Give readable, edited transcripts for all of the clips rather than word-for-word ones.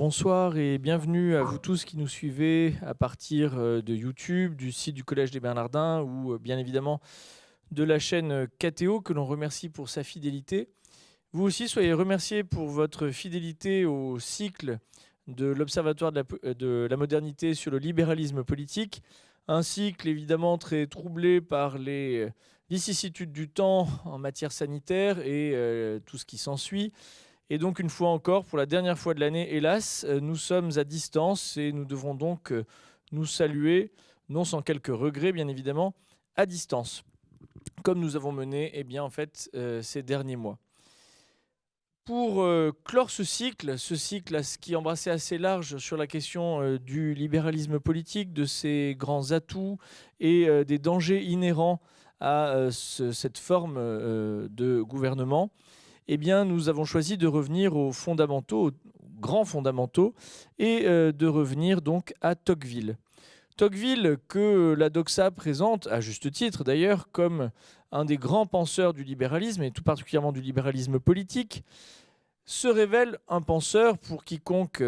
Bonsoir et bienvenue à vous tous qui nous suivez à partir de YouTube, du site du Collège des Bernardins ou bien évidemment de la chaîne KTO que l'on remercie pour sa fidélité. Vous aussi soyez remerciés pour votre fidélité au cycle de l'Observatoire de la modernité sur le libéralisme politique. Un cycle évidemment très troublé par les vicissitudes du temps en matière sanitaire et tout ce qui s'ensuit. Et donc, une fois encore, pour la dernière fois de l'année, hélas, nous sommes à distance et nous devrons donc nous saluer, non sans quelques regrets, bien évidemment, à distance, comme nous avons mené, eh bien, en fait, ces derniers mois. Pour clore ce cycle qui embrassait assez large sur la question du libéralisme politique, de ses grands atouts et des dangers inhérents à cette forme de gouvernement, eh bien, nous avons choisi de revenir aux fondamentaux, aux grands fondamentaux, et de revenir donc à Tocqueville. Tocqueville, que la doxa présente, à juste titre d'ailleurs, comme un des grands penseurs du libéralisme, et tout particulièrement du libéralisme politique, se révèle un penseur pour quiconque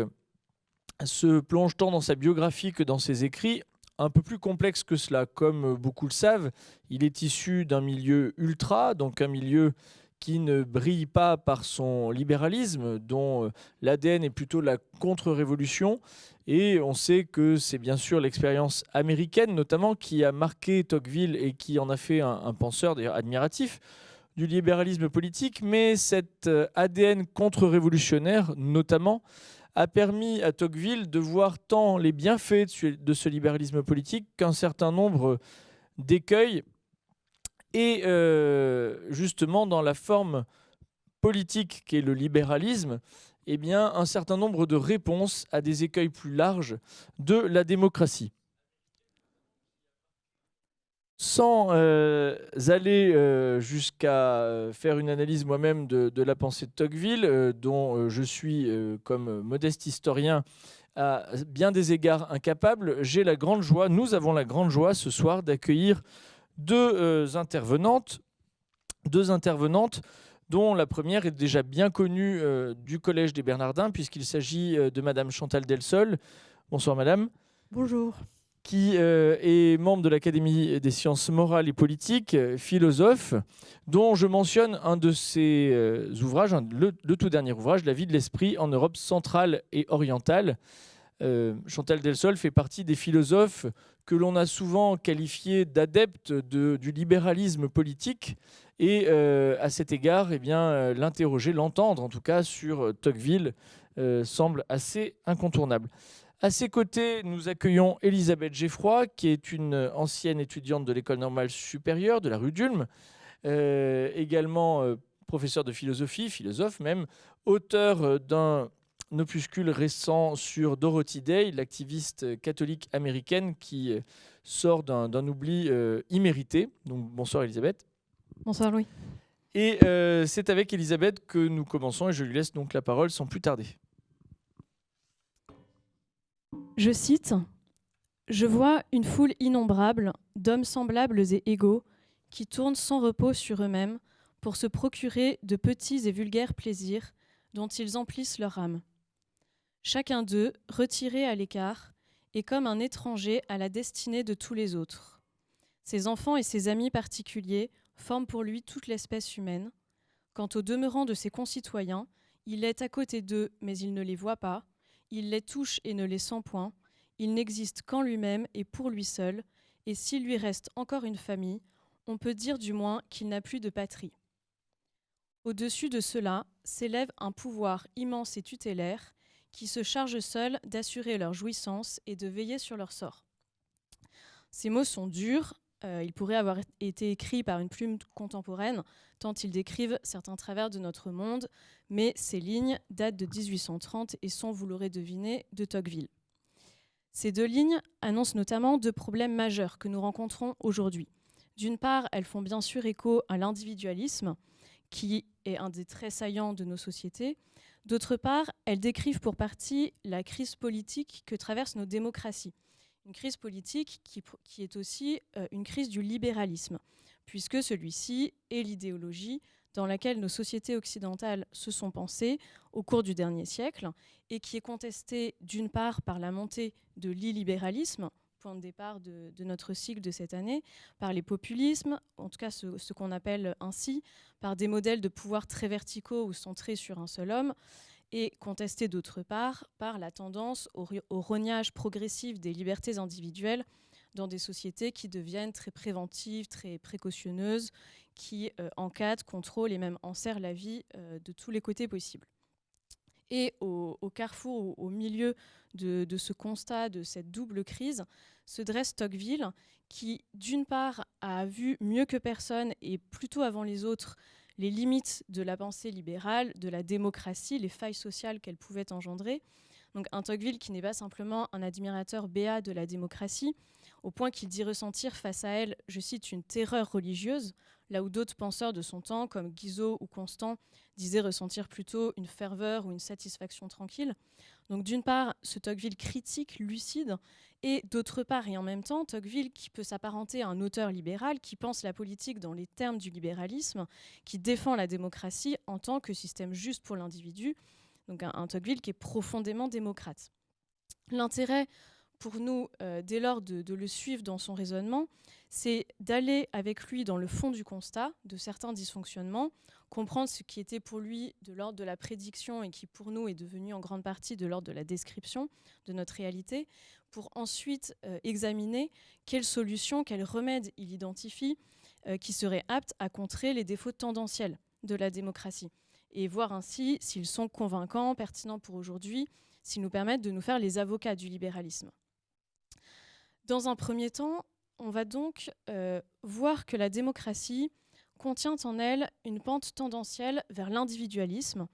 se plonge tant dans sa biographie que dans ses écrits, un peu plus complexe que cela. Comme beaucoup le savent, il est issu d'un milieu ultra, donc un milieu qui ne brille pas par son libéralisme, dont l'ADN est plutôt la contre-révolution. Et on sait que c'est bien sûr l'expérience américaine, notamment, qui a marqué Tocqueville et qui en a fait un penseur d'ailleurs admiratif du libéralisme politique. Mais cet ADN contre-révolutionnaire, notamment, a permis à Tocqueville de voir tant les bienfaits de ce libéralisme politique qu'un certain nombre d'écueils. Et justement, dans la forme politique qu'est le libéralisme, eh bien, un certain nombre de réponses à des écueils plus larges de la démocratie. Sans aller jusqu'à faire une analyse moi-même de la pensée de Tocqueville, dont je suis, comme modeste historien, à bien des égards incapable, nous avons la grande joie ce soir d'accueillir deux intervenantes dont la première est déjà bien connue du Collège des Bernardins, puisqu'il s'agit de Madame Chantal Delsol. Bonsoir Madame. Bonjour. Qui est membre de l'Académie des sciences morales et politiques, philosophe, dont je mentionne un de ses ouvrages, le tout dernier ouvrage, La vie de l'esprit en Europe centrale et orientale. Chantal Delsol fait partie des philosophes que l'on a souvent qualifiés d'adeptes du libéralisme politique. Et à cet égard, eh bien, l'interroger, l'entendre en tout cas sur Tocqueville semble assez incontournable. À ses côtés, nous accueillons Elisabeth Geffroy, qui est une ancienne étudiante de l'École normale supérieure de la rue d'Ulm, également professeure de philosophie, philosophe même, auteur d'un opuscule récent sur Dorothy Day, l'activiste catholique américaine qui sort d'un oubli immérité. Donc bonsoir Elisabeth. Bonsoir Louis. Et c'est avec Elisabeth que nous commençons et je lui laisse donc la parole sans plus tarder. Je cite « Je vois une foule innombrable d'hommes semblables et égaux qui tournent sans repos sur eux-mêmes pour se procurer de petits et vulgaires plaisirs dont ils emplissent leur âme. Chacun d'eux, retiré à l'écart, est comme un étranger à la destinée de tous les autres. Ses enfants et ses amis particuliers forment pour lui toute l'espèce humaine. Quant au demeurant de ses concitoyens, il est à côté d'eux, mais il ne les voit pas. Il les touche et ne les sent point. Il n'existe qu'en lui-même et pour lui seul. Et s'il lui reste encore une famille, on peut dire du moins qu'il n'a plus de patrie. Au-dessus de cela s'élève un pouvoir immense et tutélaire qui se charge seul d'assurer leur jouissance et de veiller sur leur sort. » Ces mots sont durs. Ils pourraient avoir été écrits par une plume contemporaine, tant ils décrivent certains travers de notre monde, mais ces lignes datent de 1830 et sont, vous l'aurez deviné, de Tocqueville. Ces deux lignes annoncent notamment deux problèmes majeurs que nous rencontrons aujourd'hui. D'une part, elles font bien sûr écho à l'individualisme, qui est un des traits saillants de nos sociétés. D'autre part, elles décrivent pour partie la crise politique que traversent nos démocraties. Une crise politique qui est aussi une crise du libéralisme, puisque celui-ci est l'idéologie dans laquelle nos sociétés occidentales se sont pensées au cours du dernier siècle et qui est contestée d'une part par la montée de l'illibéralisme, point de départ de notre cycle de cette année, par les populismes, en tout cas ce qu'on appelle ainsi, par des modèles de pouvoir très verticaux ou centrés sur un seul homme, et contestée d'autre part par la tendance au rognage progressif des libertés individuelles dans des sociétés qui deviennent très préventives, très précautionneuses, qui encadrent, contrôlent et même enserrent la vie de tous les côtés possibles. Et au carrefour, au milieu de ce constat, de cette double crise, se dresse Tocqueville, qui d'une part a vu mieux que personne et plutôt avant les autres les limites de la pensée libérale, de la démocratie, les failles sociales qu'elle pouvait engendrer. Donc un Tocqueville qui n'est pas simplement un admirateur béat de la démocratie, au point qu'il dit ressentir face à elle, je cite, une terreur religieuse, là où d'autres penseurs de son temps, comme Guizot ou Constant, disaient ressentir plutôt une ferveur ou une satisfaction tranquille. Donc d'une part, ce Tocqueville critique, lucide, et d'autre part et en même temps, Tocqueville qui peut s'apparenter à un auteur libéral, qui pense la politique dans les termes du libéralisme, qui défend la démocratie en tant que système juste pour l'individu, donc un Tocqueville qui est profondément démocrate. L'intérêt pour nous, dès lors, de le suivre dans son raisonnement, c'est d'aller avec lui dans le fond du constat de certains dysfonctionnements, comprendre ce qui était pour lui de l'ordre de la prédiction et qui pour nous est devenu en grande partie de l'ordre de la description de notre réalité, pour ensuite examiner quelles solutions, quels remèdes il identifie qui seraient aptes à contrer les défauts tendanciels de la démocratie et voir ainsi s'ils sont convaincants, pertinents pour aujourd'hui, s'ils nous permettent de nous faire les avocats du libéralisme. Dans un premier temps, on va donc voir que la démocratie contient en elle une pente tendancielle vers l'individualisme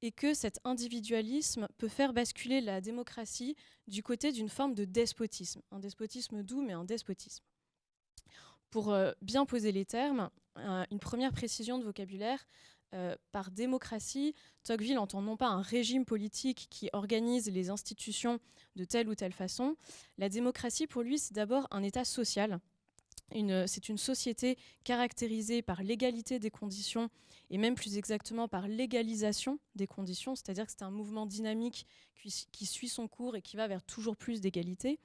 et que cet individualisme peut faire basculer la démocratie du côté d'une forme de despotisme, un despotisme doux mais un despotisme. Pour bien poser les termes, une première précision de vocabulaire, par démocratie, Tocqueville entend non pas un régime politique qui organise les institutions de telle ou telle façon. La démocratie, pour lui, c'est d'abord un état social. C'est une société caractérisée par l'égalité des conditions et même plus exactement par l'égalisation des conditions, c'est-à-dire que c'est un mouvement dynamique qui suit son cours et qui va vers toujours plus d'égalité.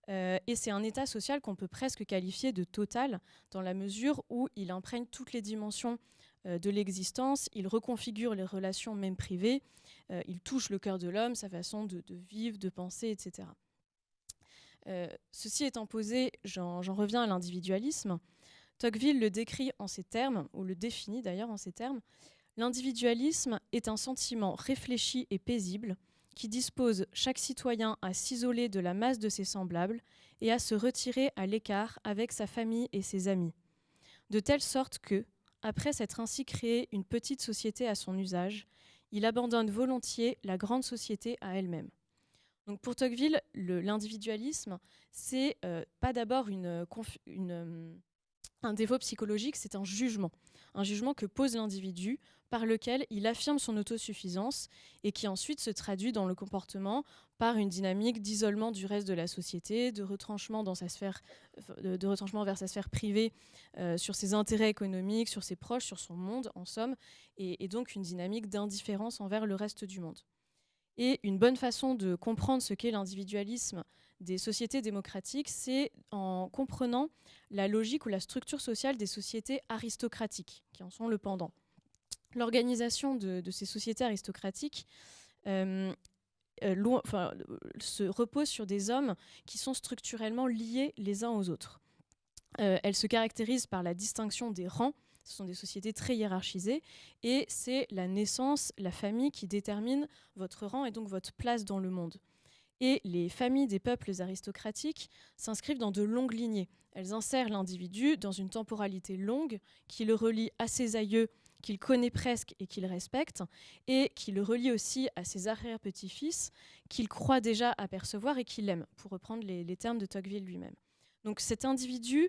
Et c'est un état social qu'on peut presque qualifier de total dans la mesure où il imprègne toutes les dimensions de l'existence, il reconfigure les relations même privées, il touche le cœur de l'homme, sa façon de vivre, de penser, etc. Ceci étant posé, j'en reviens à l'individualisme. Tocqueville le décrit en ces termes, ou le définit d'ailleurs en ces termes. L'individualisme est un sentiment réfléchi et paisible qui dispose chaque citoyen à s'isoler de la masse de ses semblables et à se retirer à l'écart avec sa famille et ses amis. De telle sorte que, après s'être ainsi créé une petite société à son usage, il abandonne volontiers la grande société à elle-même. Donc pour Tocqueville, l'individualisme, c'est pas d'abord un défaut psychologique, c'est un jugement que pose l'individu par lequel il affirme son autosuffisance et qui ensuite se traduit dans le comportement par une dynamique d'isolement du reste de la société, de retranchement vers sa sphère privée, sur ses intérêts économiques, sur ses proches, sur son monde en somme, et donc une dynamique d'indifférence envers le reste du monde. Et une bonne façon de comprendre ce qu'est l'individualisme des sociétés démocratiques, c'est en comprenant la logique ou la structure sociale des sociétés aristocratiques, qui en sont le pendant. L'organisation de ces sociétés aristocratiques se repose sur des hommes qui sont structurellement liés les uns aux autres. Elle se caractérise par la distinction des rangs. Ce sont des sociétés très hiérarchisées et c'est la naissance, la famille qui détermine votre rang et donc votre place dans le monde. Et les familles des peuples aristocratiques s'inscrivent dans de longues lignées. Elles insèrent l'individu dans une temporalité longue qui le relie à ses aïeux qu'il connaît presque et qu'il respecte, et qui le relie aussi à ses arrière-petits-fils qu'il croit déjà apercevoir et qu'il aime, pour reprendre les termes de Tocqueville lui-même. Donc cet individu,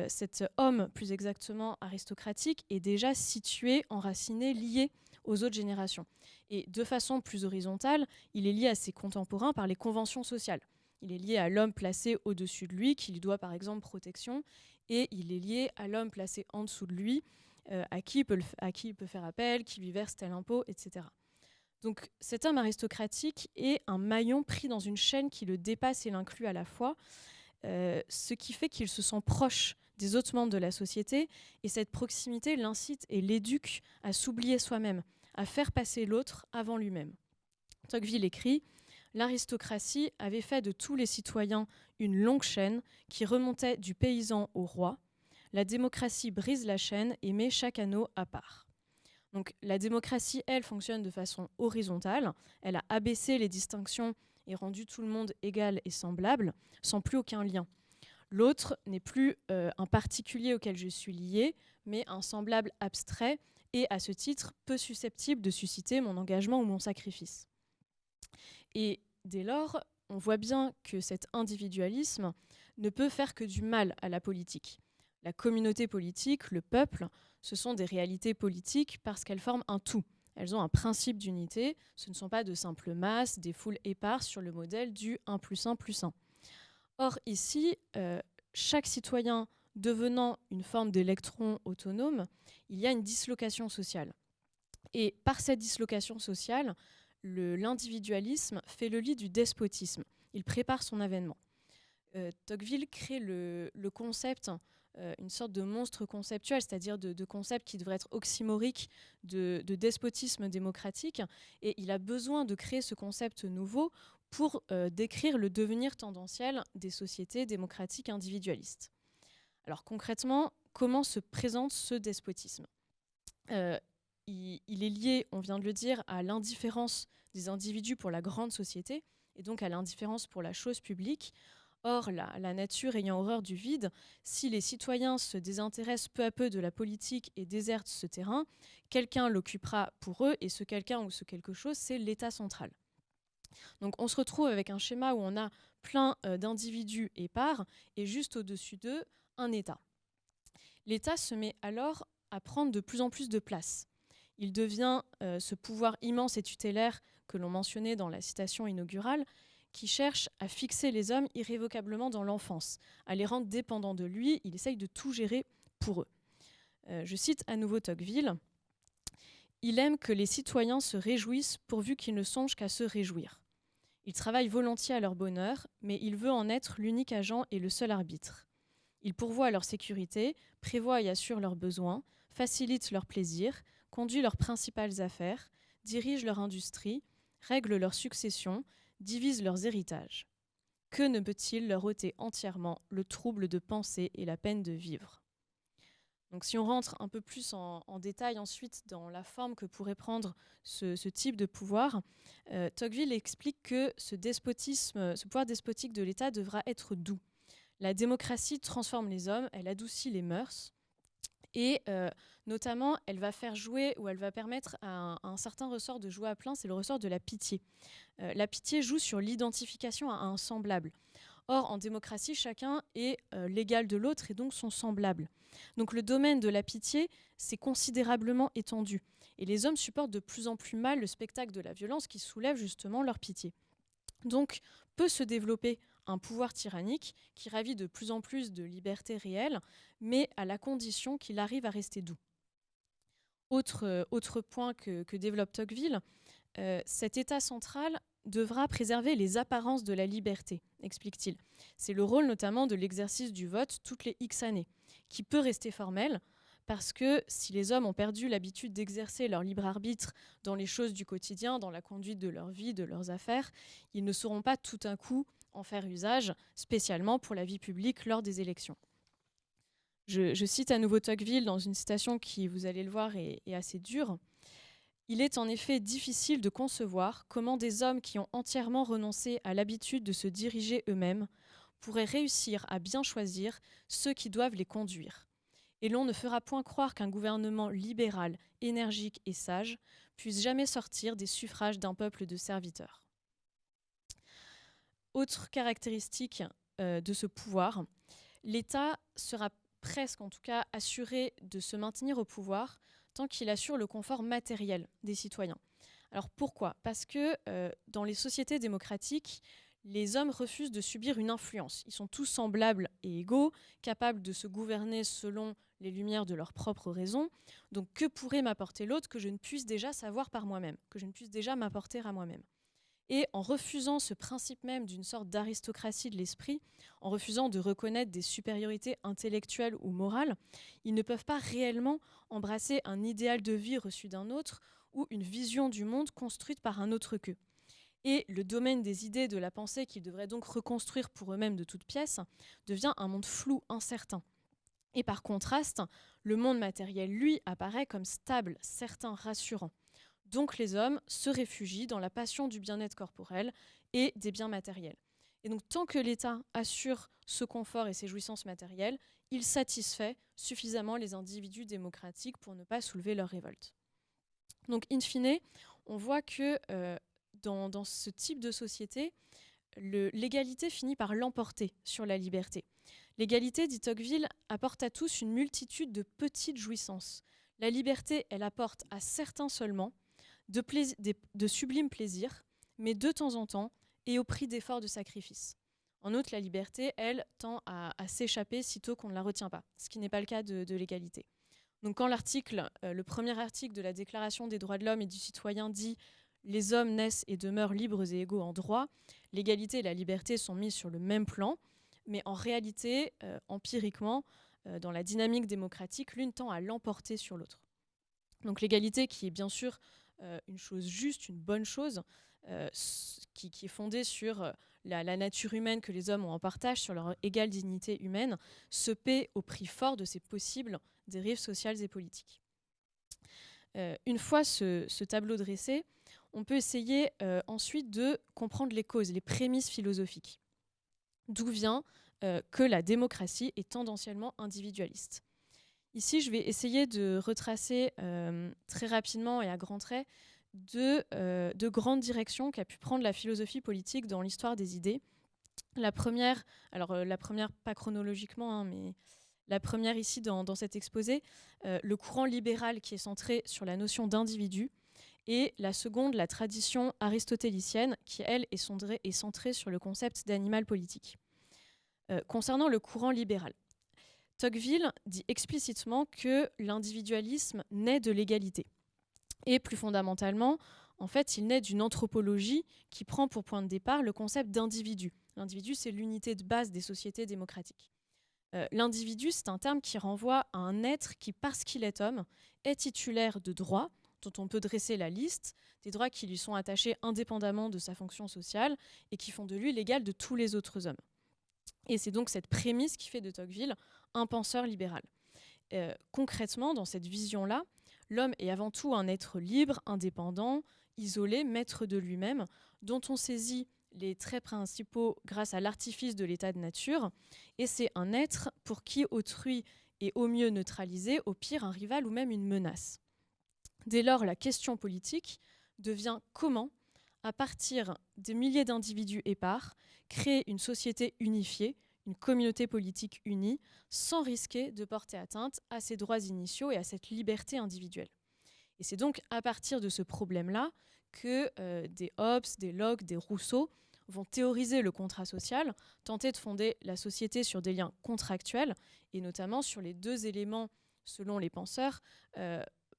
cet homme plus exactement aristocratique, est déjà situé, enraciné, lié aux autres générations. Et de façon plus horizontale, il est lié à ses contemporains par les conventions sociales. Il est lié à l'homme placé au-dessus de lui, qui lui doit par exemple protection, et il est lié à l'homme placé en dessous de lui, à qui il peut faire appel, qui lui verse tel impôt, etc. Donc cet homme aristocratique est un maillon pris dans une chaîne qui le dépasse et l'inclut à la fois, ce qui fait qu'il se sent proche des autres membres de la société, et cette proximité l'incite et l'éduque à s'oublier soi-même, à faire passer l'autre avant lui-même. Tocqueville écrit « L'aristocratie avait fait de tous les citoyens une longue chaîne qui remontait du paysan au roi. La démocratie brise la chaîne et met chaque anneau à part. » Donc la démocratie, elle, fonctionne de façon horizontale. Elle a abaissé les distinctions et rendu tout le monde égal et semblable, sans plus aucun lien. L'autre n'est plus un particulier auquel je suis lié, mais un semblable abstrait et, à ce titre, peu susceptible de susciter mon engagement ou mon sacrifice. Et dès lors, on voit bien que cet individualisme ne peut faire que du mal à la politique. La communauté politique, le peuple, ce sont des réalités politiques parce qu'elles forment un tout. Elles ont un principe d'unité, ce ne sont pas de simples masses, des foules éparses sur le modèle du 1 + 1 + 1. Or ici, chaque citoyen devenant une forme d'électron autonome, il y a une dislocation sociale. Et par cette dislocation sociale, l'individualisme fait le lit du despotisme. Il prépare son avènement. Tocqueville crée le concept, une sorte de monstre conceptuel, c'est-à-dire de concept qui devrait être oxymorique de despotisme démocratique. Et il a besoin de créer ce concept nouveau pour décrire le devenir tendanciel des sociétés démocratiques individualistes. Alors concrètement, comment se présente ce despotisme ? Il est lié, on vient de le dire, à l'indifférence des individus pour la grande société, et donc à l'indifférence pour la chose publique. Or, la nature ayant horreur du vide, si les citoyens se désintéressent peu à peu de la politique et désertent ce terrain, quelqu'un l'occupera pour eux, et ce quelqu'un ou ce quelque chose, c'est l'État central. Donc on se retrouve avec un schéma où on a plein d'individus épars, et juste au-dessus d'eux, un État. L'État se met alors à prendre de plus en plus de place. Il devient ce pouvoir immense et tutélaire que l'on mentionnait dans la citation inaugurale, qui cherche à fixer les hommes irrévocablement dans l'enfance, à les rendre dépendants de lui. Il essaye de tout gérer pour eux. Je cite à nouveau Tocqueville. « Il aime que les citoyens se réjouissent pourvu qu'ils ne songent qu'à se réjouir. Il travaille volontiers à leur bonheur, mais il veut en être l'unique agent et le seul arbitre. Il pourvoit à leur sécurité, prévoit et assure leurs besoins, facilite leurs plaisirs, conduit leurs principales affaires, dirige leur industrie, règle leur succession, divise leurs héritages. Que ne peut-il leur ôter entièrement le trouble de penser et la peine de vivre ?» Donc si on rentre un peu plus en détail ensuite dans la forme que pourrait prendre ce type de pouvoir, Tocqueville explique que ce pouvoir despotique de l'État devra être doux. La démocratie transforme les hommes, elle adoucit les mœurs, et notamment elle va faire jouer, ou elle va permettre à un certain ressort de jouer à plein, c'est le ressort de la pitié. La pitié joue sur l'identification à un semblable. Or, en démocratie, chacun est l'égal de l'autre et donc son semblable. Donc le domaine de la pitié s'est considérablement étendu. Et les hommes supportent de plus en plus mal le spectacle de la violence qui soulève justement leur pitié. Donc peut se développer un pouvoir tyrannique qui ravit de plus en plus de liberté réelle, mais à la condition qu'il arrive à rester doux. Autre point que développe Tocqueville, cet État central devra préserver les apparences de la liberté, explique-t-il. C'est le rôle notamment de l'exercice du vote toutes les X années, qui peut rester formel, parce que si les hommes ont perdu l'habitude d'exercer leur libre arbitre dans les choses du quotidien, dans la conduite de leur vie, de leurs affaires, ils ne sauront pas tout d'un coup en faire usage, spécialement pour la vie publique lors des élections. Je cite à nouveau Tocqueville dans une citation qui, vous allez le voir, est assez dure. « Il est en effet difficile de concevoir comment des hommes qui ont entièrement renoncé à l'habitude de se diriger eux-mêmes pourraient réussir à bien choisir ceux qui doivent les conduire. Et l'on ne fera point croire qu'un gouvernement libéral, énergique et sage puisse jamais sortir des suffrages d'un peuple de serviteurs. » Autre caractéristique de ce pouvoir, l'État sera presque, en tout cas, assuré de se maintenir au pouvoir tant qu'il assure le confort matériel des citoyens. Alors pourquoi ? Parce que dans les sociétés démocratiques, les hommes refusent de subir une influence. Ils sont tous semblables et égaux, capables de se gouverner selon les lumières de leurs propres raisons. Donc que pourrait m'apporter l'autre que je ne puisse déjà savoir par moi-même, que je ne puisse déjà m'apporter à moi-même? Et en refusant ce principe même d'une sorte d'aristocratie de l'esprit, en refusant de reconnaître des supériorités intellectuelles ou morales, ils ne peuvent pas réellement embrasser un idéal de vie reçu d'un autre ou une vision du monde construite par un autre qu'eux. Et le domaine des idées, de la pensée qu'ils devraient donc reconstruire pour eux-mêmes de toutes pièces, devient un monde flou, incertain. Et par contraste, le monde matériel, lui, apparaît comme stable, certain, rassurant. Donc les hommes se réfugient dans la passion du bien-être corporel et des biens matériels. Et donc tant que l'État assure ce confort et ces jouissances matérielles, il satisfait suffisamment les individus démocratiques pour ne pas soulever leur révolte. Donc in fine, on voit que dans ce type de société, l'égalité finit par l'emporter sur la liberté. L'égalité, dit Tocqueville, apporte à tous une multitude de petites jouissances. La liberté, elle apporte à certains seulement de sublimes plaisirs, mais de temps en temps et au prix d'efforts de sacrifice. En outre, la liberté, elle, tend à s'échapper sitôt qu'on ne la retient pas, ce qui n'est pas le cas de l'égalité. Donc quand le premier article de la Déclaration des droits de l'homme et du citoyen dit « Les hommes naissent et demeurent libres et égaux en droit », l'égalité et la liberté sont mises sur le même plan, mais en réalité, empiriquement, dans la dynamique démocratique, l'une tend à l'emporter sur l'autre. Donc l'égalité qui est bien sûr une chose juste, une bonne chose, qui est fondée sur la nature humaine que les hommes ont en partage, sur leur égale dignité humaine, se paie au prix fort de ces possibles dérives sociales et politiques. Une fois ce tableau dressé, on peut essayer ensuite de comprendre les causes, les prémices philosophiques. D'où vient que la démocratie est tendanciellement individualiste. Ici, je vais essayer de retracer très rapidement et à grands traits de grandes directions qu'a pu prendre la philosophie politique dans l'histoire des idées. La première pas chronologiquement, hein, mais la première ici dans cet exposé, le courant libéral qui est centré sur la notion d'individu, et la seconde, la tradition aristotélicienne, qui, elle, est centrée sur le concept d'animal politique. Concernant le courant libéral, Tocqueville dit explicitement que l'individualisme naît de l'égalité. Et plus fondamentalement, en fait, il naît d'une anthropologie qui prend pour point de départ le concept d'individu. L'individu, c'est l'unité de base des sociétés démocratiques. L'individu, c'est un terme qui renvoie à un être qui, parce qu'il est homme, est titulaire de droits, dont on peut dresser la liste, des droits qui lui sont attachés indépendamment de sa fonction sociale et qui font de lui l'égal de tous les autres hommes. Et c'est donc cette prémisse qui fait de Tocqueville un penseur libéral. Concrètement, dans cette vision-là, l'homme est avant tout un être libre, indépendant, isolé, maître de lui-même, dont on saisit les traits principaux grâce à l'artifice de l'état de nature, et c'est un être pour qui autrui est au mieux neutralisé, au pire un rival ou même une menace. Dès lors, la question politique devient comment, à partir des milliers d'individus épars, créer une société unifiée, une communauté politique unie, sans risquer de porter atteinte à ses droits initiaux et à cette liberté individuelle. Et c'est donc à partir de ce problème-là que des Hobbes, des Locke, des Rousseau vont théoriser le contrat social, tenter de fonder la société sur des liens contractuels, et notamment sur les deux éléments, selon les penseurs,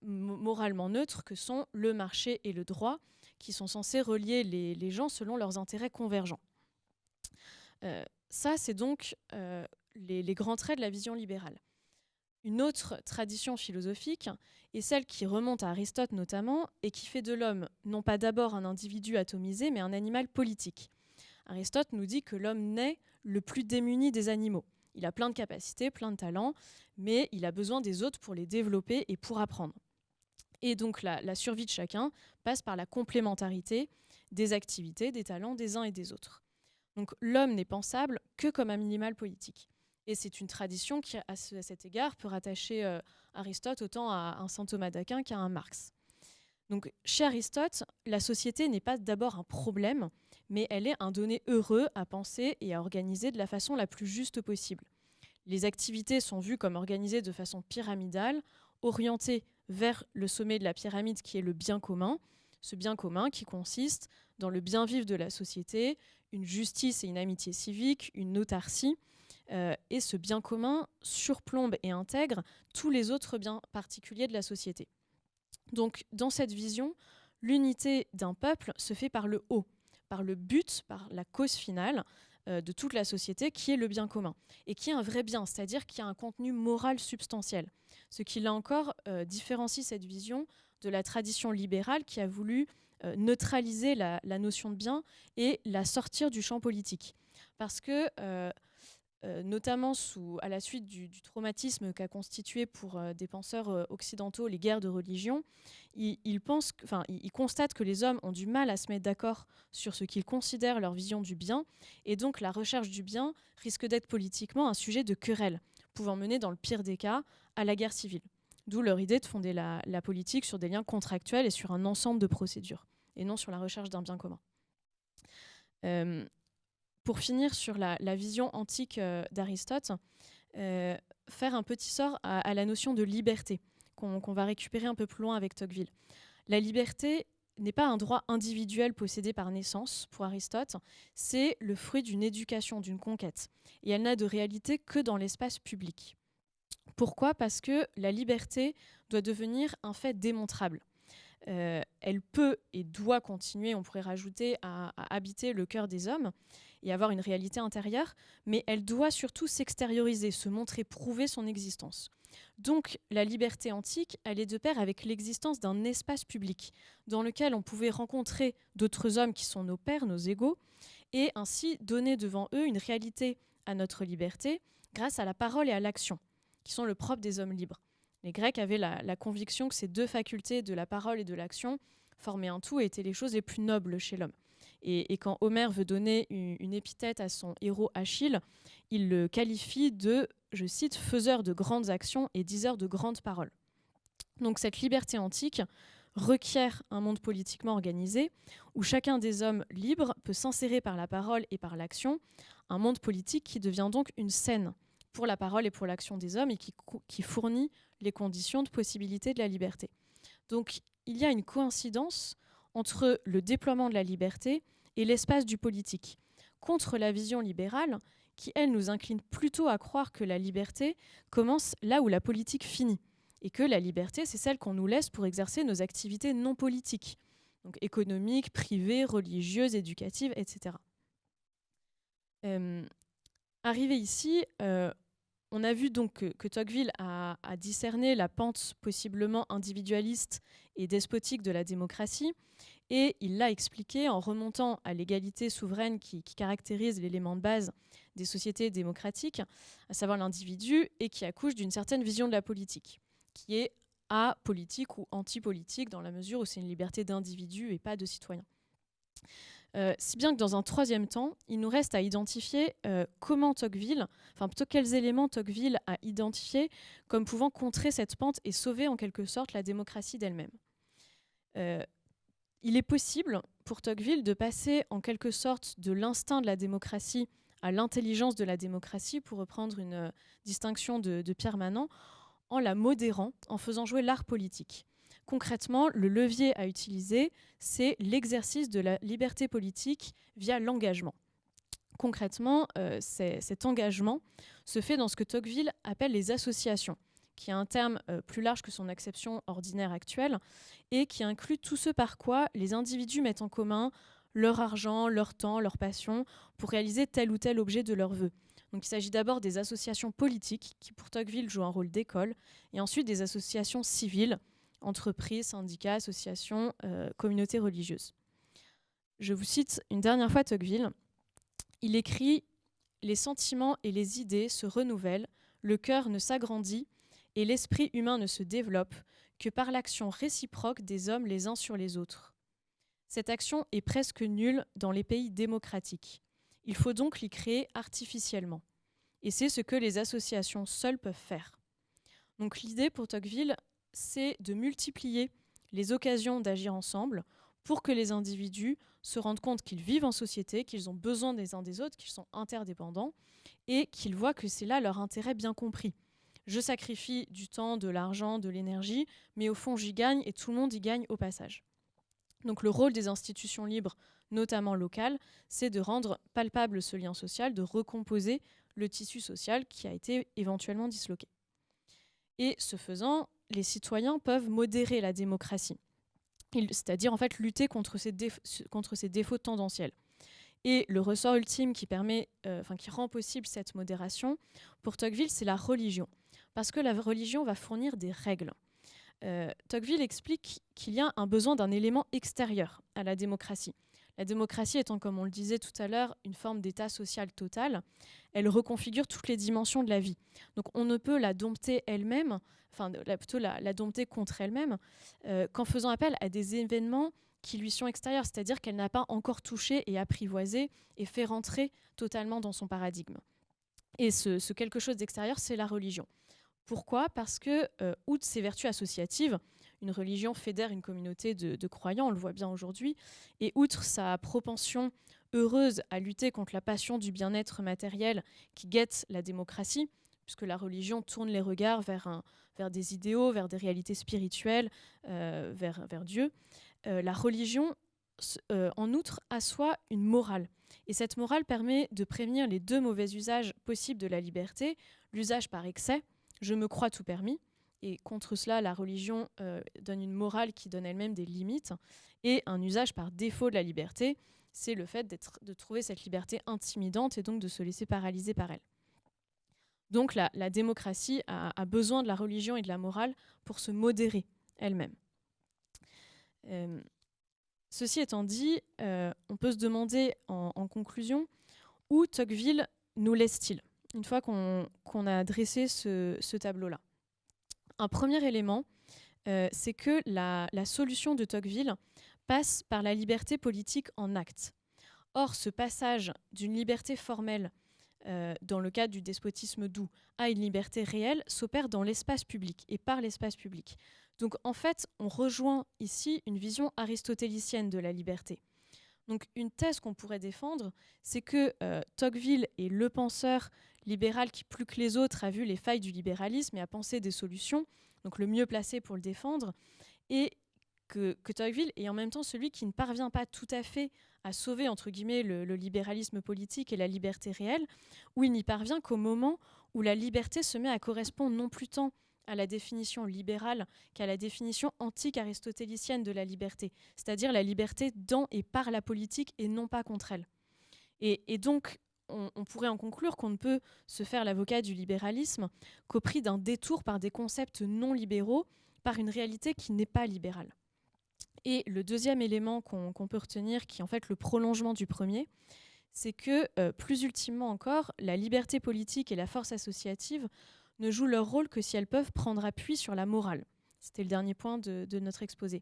moralement neutres que sont le marché et le droit, qui sont censés relier les gens selon leurs intérêts convergents. Ça, c'est donc les grands traits de la vision libérale. Une autre tradition philosophique est celle qui remonte à Aristote notamment et qui fait de l'homme non pas d'abord un individu atomisé, mais un animal politique. Aristote nous dit que l'homme naît le plus démuni des animaux. Il a plein de capacités, plein de talents, mais il a besoin des autres pour les développer et pour apprendre. Et donc la survie de chacun passe par la complémentarité des activités, des talents des uns et des autres. Donc l'homme n'est pensable que comme un animal politique. Et c'est une tradition qui, à cet égard, peut rattacher Aristote autant à un saint Thomas d'Aquin qu'à un Marx. Donc chez Aristote, la société n'est pas d'abord un problème, mais elle est un donné heureux à penser et à organiser de la façon la plus juste possible. Les activités sont vues comme organisées de façon pyramidale, orientées vers le sommet de la pyramide qui est le bien commun, ce bien commun qui consiste dans le bien vivre de la société, une justice et une amitié civique, une autarcie, et ce bien commun surplombe et intègre tous les autres biens particuliers de la société. Donc, dans cette vision, l'unité d'un peuple se fait par le haut, par le but, par la cause finale de toute la société, qui est le bien commun, et qui est un vrai bien, c'est-à-dire qui a un contenu moral substantiel. Ce qui, là encore, différencie cette vision de la tradition libérale qui a voulu neutraliser la notion de bien et la sortir du champ politique. Parce que notamment à la suite du traumatisme qu'a constitué pour des penseurs occidentaux les guerres de religion, ils constatent que les hommes ont du mal à se mettre d'accord sur ce qu'ils considèrent leur vision du bien, et donc la recherche du bien risque d'être politiquement un sujet de querelle, pouvant mener dans le pire des cas à la guerre civile. D'où leur idée de fonder la politique sur des liens contractuels et sur un ensemble de procédures, et non sur la recherche d'un bien commun. Pour finir sur la vision antique d'Aristote, faire un petit sort à la notion de liberté, qu'on va récupérer un peu plus loin avec Tocqueville. La liberté n'est pas un droit individuel possédé par naissance pour Aristote, c'est le fruit d'une éducation, d'une conquête. Et elle n'a de réalité que dans l'espace public. Pourquoi ? Parce que la liberté doit devenir un fait démontrable. Elle peut et doit continuer, on pourrait rajouter, à habiter le cœur des hommes et avoir une réalité intérieure, mais elle doit surtout s'extérioriser, se montrer, prouver son existence. Donc la liberté antique, elle est de pair avec l'existence d'un espace public dans lequel on pouvait rencontrer d'autres hommes qui sont nos pairs, nos égaux, et ainsi donner devant eux une réalité à notre liberté grâce à la parole et à l'action, qui sont le propre des hommes libres. Les Grecs avaient la conviction que ces deux facultés de la parole et de l'action formaient un tout et étaient les choses les plus nobles chez l'homme. Et quand Homère veut donner une épithète à son héros Achille, il le qualifie de, je cite, « faiseur de grandes actions et diseur de grandes paroles ». Donc cette liberté antique requiert un monde politiquement organisé où chacun des hommes libres peut s'insérer par la parole et par l'action, un monde politique qui devient donc une scène pour la parole et pour l'action des hommes et qui fournit les conditions de possibilité de la liberté. Donc il y a une coïncidence entre le déploiement de la liberté et l'espace du politique, contre la vision libérale qui, elle, nous incline plutôt à croire que la liberté commence là où la politique finit, et que la liberté, c'est celle qu'on nous laisse pour exercer nos activités non politiques, donc économiques, privées, religieuses, éducatives, etc. Arrivé ici, on a vu donc que Tocqueville a discerné la pente possiblement individualiste et despotique de la démocratie, et il l'a expliqué en remontant à l'égalité souveraine qui caractérise l'élément de base des sociétés démocratiques, à savoir l'individu, et qui accouche d'une certaine vision de la politique, qui est apolitique ou antipolitique dans la mesure où c'est une liberté d'individu et pas de citoyen. Si bien que dans un troisième temps, il nous reste à identifier quels éléments Tocqueville a identifiés comme pouvant contrer cette pente et sauver en quelque sorte la démocratie d'elle-même. Il est possible pour Tocqueville de passer en quelque sorte de l'instinct de la démocratie à l'intelligence de la démocratie, pour reprendre une distinction de Pierre Manant, en la modérant, en faisant jouer l'art politique. Concrètement, le levier à utiliser, c'est l'exercice de la liberté politique via l'engagement. Concrètement, cet engagement se fait dans ce que Tocqueville appelle les associations, qui est un terme plus large que son acception ordinaire actuelle, et qui inclut tout ce par quoi les individus mettent en commun leur argent, leur temps, leur passion, pour réaliser tel ou tel objet de leur vœu. Donc il s'agit d'abord des associations politiques, qui pour Tocqueville jouent un rôle d'école, et ensuite des associations civiles, entreprises, syndicats, associations, communautés religieuses. Je vous cite une dernière fois Tocqueville. Il écrit « Les sentiments et les idées se renouvellent, le cœur ne s'agrandit et l'esprit humain ne se développe que par l'action réciproque des hommes les uns sur les autres. Cette action est presque nulle dans les pays démocratiques. Il faut donc l'y créer artificiellement. Et c'est ce que les associations seules peuvent faire. » Donc l'idée pour Tocqueville, c'est de multiplier les occasions d'agir ensemble pour que les individus se rendent compte qu'ils vivent en société, qu'ils ont besoin des uns des autres, qu'ils sont interdépendants et qu'ils voient que c'est là leur intérêt bien compris. Je sacrifie du temps, de l'argent, de l'énergie, mais au fond j'y gagne et tout le monde y gagne au passage. Donc le rôle des institutions libres, notamment locales, c'est de rendre palpable ce lien social, de recomposer le tissu social qui a été éventuellement disloqué. Et ce faisant, les citoyens peuvent modérer la démocratie, c'est-à-dire en fait lutter contre ces défauts tendanciels. Et le ressort ultime qui rend possible cette modération, pour Tocqueville, c'est la religion. Parce que la religion va fournir des règles. Tocqueville explique qu'il y a un besoin d'un élément extérieur à la démocratie. La démocratie étant, comme on le disait tout à l'heure, une forme d'état social total, elle reconfigure toutes les dimensions de la vie. Donc on ne peut la dompter elle-même, plutôt la dompter contre elle-même, qu'en faisant appel à des événements qui lui sont extérieurs, c'est-à-dire qu'elle n'a pas encore touché et apprivoisé et fait rentrer totalement dans son paradigme. Et ce quelque chose d'extérieur, c'est la religion. Pourquoi ? Parce que, outre ses vertus associatives, une religion fédère une communauté de croyants, on le voit bien aujourd'hui, et outre sa propension heureuse à lutter contre la passion du bien-être matériel qui guette la démocratie, puisque la religion tourne les regards vers des idéaux, vers des réalités spirituelles, vers Dieu, la religion, en outre, assoit une morale. Et cette morale permet de prévenir les deux mauvais usages possibles de la liberté, l'usage par excès, je me crois tout permis, et contre cela, la religion donne une morale qui donne elle-même des limites, et un usage par défaut de la liberté, c'est le fait de trouver cette liberté intimidante et donc de se laisser paralyser par elle. Donc la démocratie a besoin de la religion et de la morale pour se modérer elle-même. Ceci étant dit, on peut se demander en conclusion où Tocqueville nous laisse-t-il une fois qu'on a dressé ce tableau-là. Un premier élément, c'est que la solution de Tocqueville passe par la liberté politique en acte. Or, ce passage d'une liberté formelle dans le cadre du despotisme doux à une liberté réelle s'opère dans l'espace public et par l'espace public. Donc en fait, on rejoint ici une vision aristotélicienne de la liberté. Donc une thèse qu'on pourrait défendre, c'est que Tocqueville est le penseur libéral qui, plus que les autres, a vu les failles du libéralisme et a pensé des solutions, donc le mieux placé pour le défendre, et que Tocqueville est en même temps celui qui ne parvient pas tout à fait à sauver, entre guillemets, le libéralisme politique et la liberté réelle, où il n'y parvient qu'au moment où la liberté se met à correspondre non plus tant à la définition libérale qu'à la définition antique aristotélicienne de la liberté, c'est-à-dire la liberté dans et par la politique et non pas contre elle. Et donc, on pourrait en conclure qu'on ne peut se faire l'avocat du libéralisme qu'au prix d'un détour par des concepts non libéraux, par une réalité qui n'est pas libérale. Et le deuxième élément qu'on peut retenir, qui est en fait le prolongement du premier, c'est que, plus ultimement encore, la liberté politique et la force associative ne jouent leur rôle que si elles peuvent prendre appui sur la morale. C'était le dernier point de notre exposé.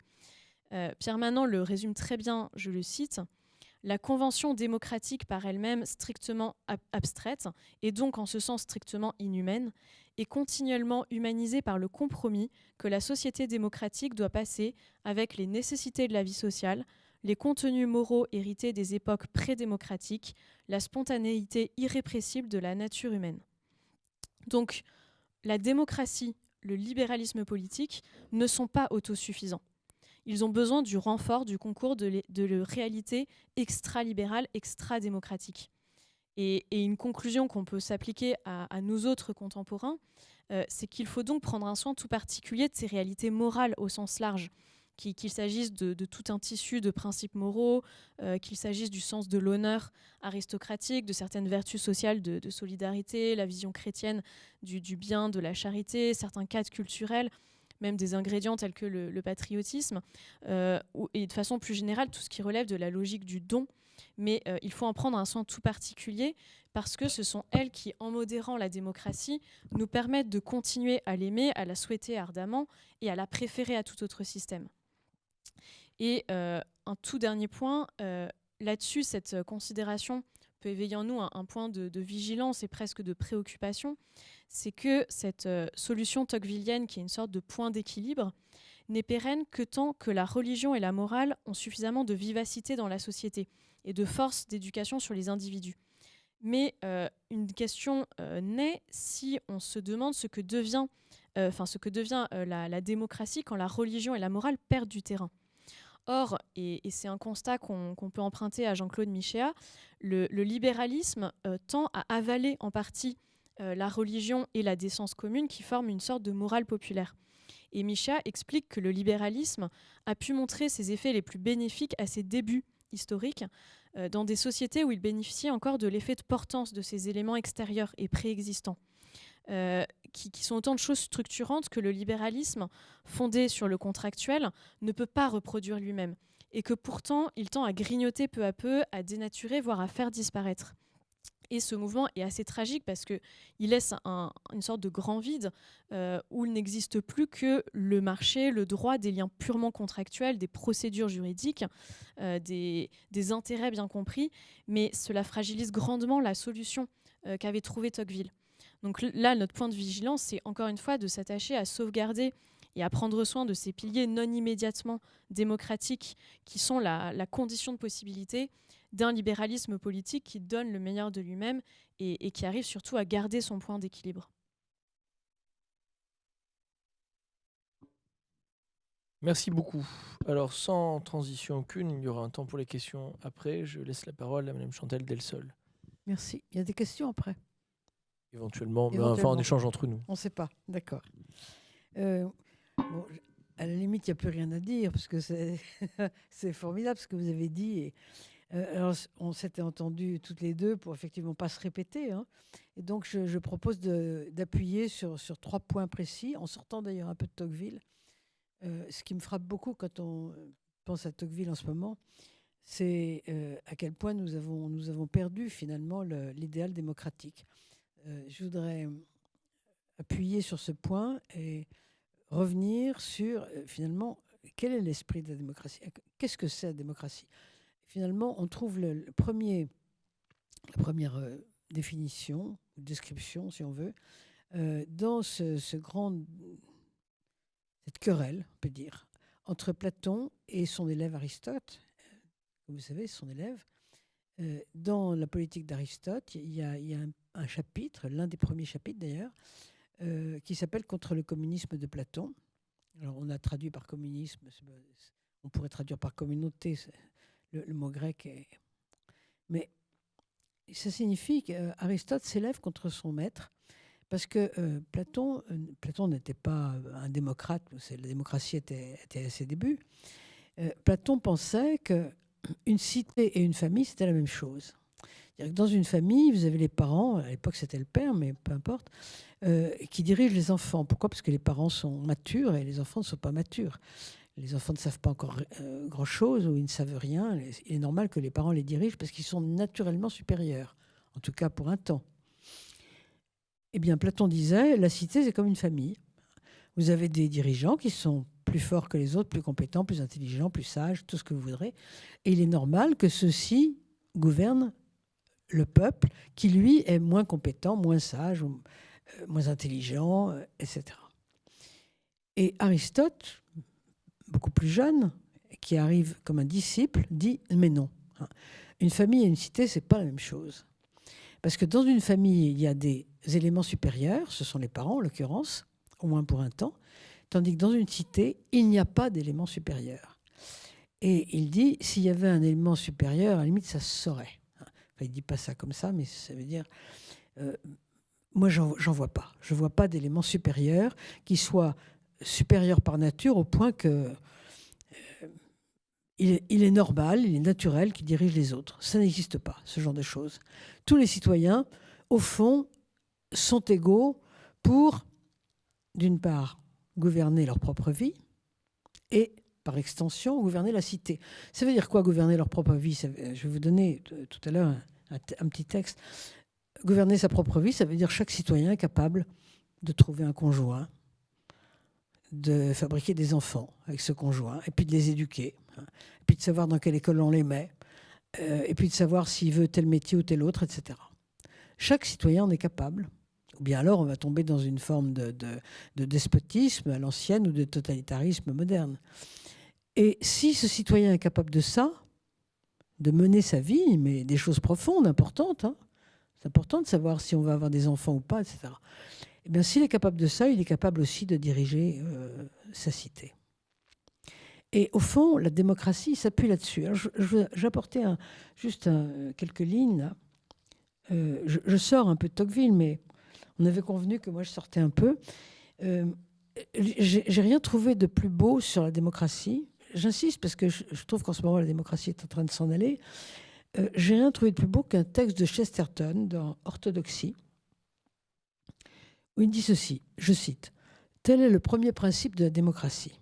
Pierre Manant le résume très bien, je le cite, « La convention démocratique par elle-même strictement abstraite, et donc en ce sens strictement inhumaine, est continuellement humanisée par le compromis que la société démocratique doit passer avec les nécessités de la vie sociale, les contenus moraux hérités des époques pré-démocratiques, la spontanéité irrépressible de la nature humaine. » Donc, la démocratie, le libéralisme politique ne sont pas autosuffisants. Ils ont besoin du renfort, du concours de réalités extra-libérales, extra-démocratiques. Et une conclusion qu'on peut s'appliquer à nous autres contemporains, c'est qu'il faut donc prendre un soin tout particulier de ces réalités morales au sens large, qu'il s'agisse de tout un tissu de principes moraux, qu'il s'agisse du sens de l'honneur aristocratique, de certaines vertus sociales de solidarité, la vision chrétienne du bien, de la charité, certains cadres culturels, même des ingrédients tels que le patriotisme, et de façon plus générale, tout ce qui relève de la logique du don. Mais il faut en prendre un soin tout particulier parce que ce sont elles qui, en modérant la démocratie, nous permettent de continuer à l'aimer, à la souhaiter ardemment et à la préférer à tout autre système. Et un tout dernier point, là-dessus, cette considération peut éveiller en nous un point de vigilance et presque de préoccupation, c'est que cette solution tocquevillienne, qui est une sorte de point d'équilibre, n'est pérenne que tant que la religion et la morale ont suffisamment de vivacité dans la société et de force d'éducation sur les individus. Mais une question naît si on se demande ce que devient la démocratie quand la religion et la morale perdent du terrain. Or, et c'est un constat qu'on peut emprunter à Jean-Claude Michéa, le libéralisme tend à avaler en partie la religion et la décence commune qui forment une sorte de morale populaire. Et Michéa explique que le libéralisme a pu montrer ses effets les plus bénéfiques à ses débuts historiques dans des sociétés où il bénéficiait encore de l'effet de portance de ces éléments extérieurs et préexistants. Qui sont autant de choses structurantes que le libéralisme, fondé sur le contractuel, ne peut pas reproduire lui-même. Et que pourtant, il tend à grignoter peu à peu, à dénaturer, voire à faire disparaître. Et ce mouvement est assez tragique parce qu'il laisse une sorte de grand vide où il n'existe plus que le marché, le droit, des liens purement contractuels, des procédures juridiques, des intérêts bien compris. Mais cela fragilise grandement la solution qu'avait trouvée Tocqueville. Donc là, notre point de vigilance, c'est encore une fois de s'attacher à sauvegarder et à prendre soin de ces piliers non immédiatement démocratiques qui sont la condition de possibilité d'un libéralisme politique qui donne le meilleur de lui-même et qui arrive surtout à garder son point d'équilibre. Merci beaucoup. Alors, sans transition aucune, il y aura un temps pour les questions après. Je laisse la parole à Mme Chantal Delsol. Merci. Il y a des questions après? Éventuellement, mais enfin en échange entre nous. On ne sait pas, d'accord. Bon, à la limite, il n'y a plus rien à dire, parce que c'est formidable ce que vous avez dit. Et, alors, on s'était entendus toutes les deux pour effectivement pas se répéter. Hein. Et donc, je propose d'appuyer sur 3 points précis, en sortant d'ailleurs un peu de Tocqueville. Ce qui me frappe beaucoup quand on pense à Tocqueville en ce moment, c'est à quel point nous avons perdu finalement l'idéal démocratique. Je voudrais appuyer sur ce point et revenir sur, finalement, quel est l'esprit de la démocratie? Qu'est-ce que c'est la démocratie? Finalement, on trouve la première définition, description, si on veut, dans cette querelle, on peut dire, entre Platon et son élève Aristote. Vous savez, son élève. Dans la politique d'Aristote, il y a un chapitre, l'un des premiers chapitres d'ailleurs, qui s'appelle Contre le communisme de Platon. Alors on a traduit par communisme, on pourrait traduire par communauté, le mot grec est... Mais ça signifie qu'Aristote s'élève contre son maître, parce que Platon n'était pas un démocrate, la démocratie était à ses débuts. Platon pensait que une cité et une famille, c'était la même chose. C'est-à-dire que dans une famille, vous avez les parents, à l'époque c'était le père, mais peu importe, qui dirigent les enfants. Pourquoi? Parce que les parents sont matures et les enfants ne sont pas matures. Les enfants ne savent pas encore grand-chose ou ils ne savent rien. Il est normal que les parents les dirigent parce qu'ils sont naturellement supérieurs, en tout cas pour un temps. Eh bien, Platon disait, la cité, c'est comme une famille. Vous avez des dirigeants qui sont plus forts que les autres, plus compétents, plus intelligents, plus sages, tout ce que vous voudrez. Et il est normal que ceux-ci gouvernent le peuple, qui lui est moins compétent, moins sage, moins intelligent, etc. Et Aristote, beaucoup plus jeune, qui arrive comme un disciple, dit « mais non, une famille et une cité, c'est pas la même chose. » Parce que dans une famille, il y a des éléments supérieurs, ce sont les parents en l'occurrence, au moins pour un temps, tandis que dans une cité, il n'y a pas d'élément supérieur. Et il dit, s'il y avait un élément supérieur, à la limite, ça se saurait. Enfin, il ne dit pas ça comme ça, mais ça veut dire... moi, j'en vois pas. Je ne vois pas d'élément supérieur qui soit supérieur par nature au point que... il est normal, il est naturel qu'il dirige les autres. Ça n'existe pas, ce genre de choses. Tous les citoyens, au fond, sont égaux pour, d'une part, gouverner leur propre vie et, par extension, gouverner la cité. Ça veut dire quoi, gouverner leur propre vie? Je vais vous donner tout à l'heure un petit texte. Gouverner sa propre vie, ça veut dire chaque citoyen est capable de trouver un conjoint, de fabriquer des enfants avec ce conjoint, et puis de les éduquer, et puis de savoir dans quelle école on les met, et puis de savoir s'il veut tel métier ou tel autre, etc. Chaque citoyen en est capable. Ou bien alors on va tomber dans une forme de despotisme à l'ancienne ou de totalitarisme moderne. Et si ce citoyen est capable de ça, de mener sa vie, mais des choses profondes, importantes, hein, c'est important de savoir si on va avoir des enfants ou pas, etc. Eh bien, s'il est capable de ça, il est capable aussi de diriger sa cité. Et au fond, la démocratie s'appuie là-dessus. J'apportais quelques lignes. Là. Je sors un peu de Tocqueville, mais on avait convenu que moi je sortais un peu. J'ai rien trouvé de plus beau sur la démocratie. J'insiste parce que je trouve qu'en ce moment la démocratie est en train de s'en aller. J'ai rien trouvé de plus beau qu'un texte de Chesterton dans Orthodoxie, où il dit ceci, je cite, « Tel est le premier principe de la démocratie.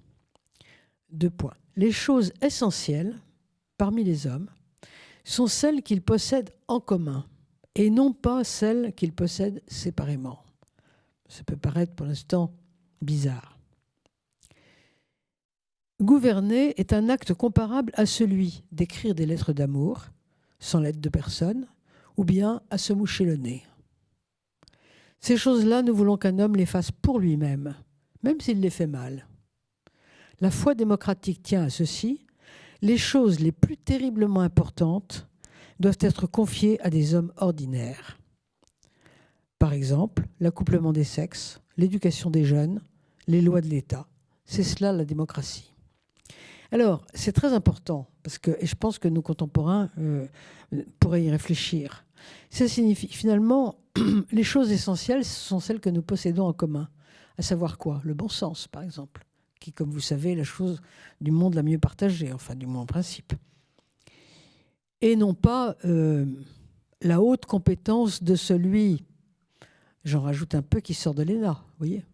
2 points. Les choses essentielles parmi les hommes sont celles qu'ils possèdent en commun et non pas celles qu'ils possèdent séparément. » Ça peut paraître pour l'instant bizarre. Gouverner est un acte comparable à celui d'écrire des lettres d'amour, sans l'aide de personne, ou bien à se moucher le nez. Ces choses-là, nous voulons qu'un homme les fasse pour lui-même, même s'il les fait mal. La foi démocratique tient à ceci. Les choses les plus terriblement importantes doivent être confiées à des hommes ordinaires. Par exemple, l'accouplement des sexes, l'éducation des jeunes, les lois de l'État. C'est cela la démocratie. Alors, c'est très important, et je pense que nos contemporains pourraient y réfléchir. Ça signifie, finalement, les choses essentielles, ce sont celles que nous possédons en commun. À savoir quoi? Le bon sens, par exemple, qui, comme vous savez, est la chose du monde la mieux partagée, enfin, du moins en principe. Et non pas la haute compétence de celui, j'en rajoute un peu, qui sort de l'ENA, vous voyez.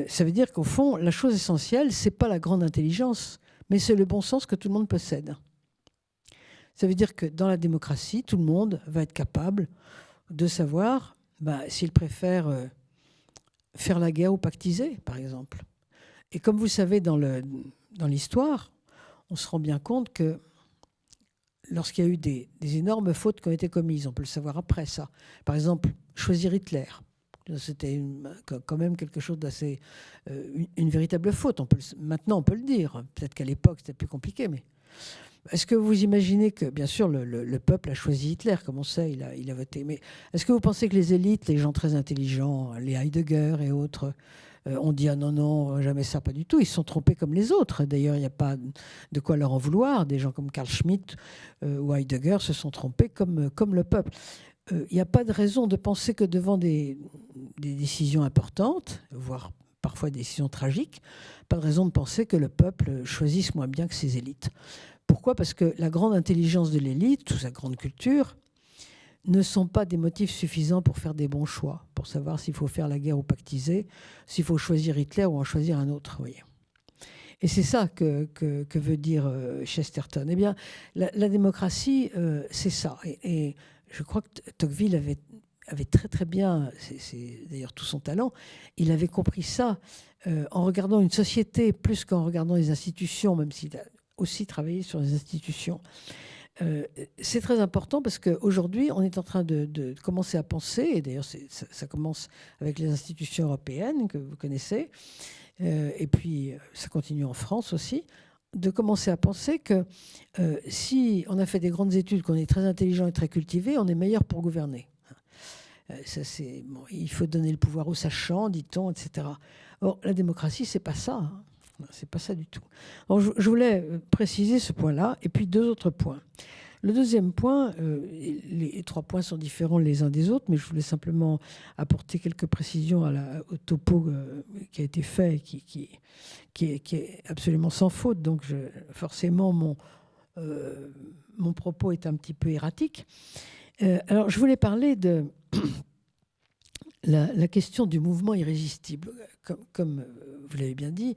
Ça veut dire qu'au fond, la chose essentielle, ce n'est pas la grande intelligence, mais c'est le bon sens que tout le monde possède. Ça veut dire que dans la démocratie, tout le monde va être capable de savoir s'il préfère faire la guerre ou pactiser, par exemple. Et comme vous le savez, dans l'histoire, on se rend bien compte que lorsqu'il y a eu des énormes fautes qui ont été commises, on peut le savoir après ça. Par exemple, choisir Hitler. C'était quand même quelque chose d'assez... une véritable faute. Maintenant, on peut le dire. Peut-être qu'à l'époque, c'était plus compliqué, mais... Est-ce que vous imaginez que, bien sûr, le peuple a choisi Hitler, comme on sait, il a voté. Mais est-ce que vous pensez que les élites, les gens très intelligents, les Heidegger et autres, ont dit « Ah non, non, jamais ça, pas du tout ». Ils se sont trompés comme les autres. D'ailleurs, il n'y a pas de quoi leur en vouloir. Des gens comme Carl Schmitt ou Heidegger se sont trompés comme le peuple. Il n'y a pas de raison de penser que devant des décisions importantes, voire parfois des décisions tragiques, pas de raison de penser que le peuple choisisse moins bien que ses élites. Pourquoi ? Parce que la grande intelligence de l'élite, toute sa grande culture, ne sont pas des motifs suffisants pour faire des bons choix, pour savoir s'il faut faire la guerre ou pactiser, s'il faut choisir Hitler ou en choisir un autre. Voyez. Et c'est ça que veut dire Chesterton. Eh bien, la démocratie, c'est ça. Et je crois que Tocqueville avait très très bien, c'est d'ailleurs tout son talent, il avait compris ça en regardant une société plus qu'en regardant les institutions, même s'il a aussi travaillé sur les institutions. C'est très important parce qu'aujourd'hui, on est en train de commencer à penser, et d'ailleurs ça commence avec les institutions européennes que vous connaissez, et puis ça continue en France aussi, de commencer à penser que si on a fait des grandes études, qu'on est très intelligent et très cultivé, on est meilleur pour gouverner. Il faut donner le pouvoir aux sachants, dit-on, etc. Or, la démocratie, c'est pas ça. Hein. C'est pas ça du tout. Alors, je voulais préciser ce point-là, et puis 2 autres points. Le deuxième point, les 3 points sont différents les uns des autres, mais je voulais simplement apporter quelques précisions au topo qui a été fait, qui est absolument sans faute. Donc, forcément, mon propos est un petit peu erratique. Alors, je voulais parler de la question du mouvement irrésistible. Comme vous l'avez bien dit,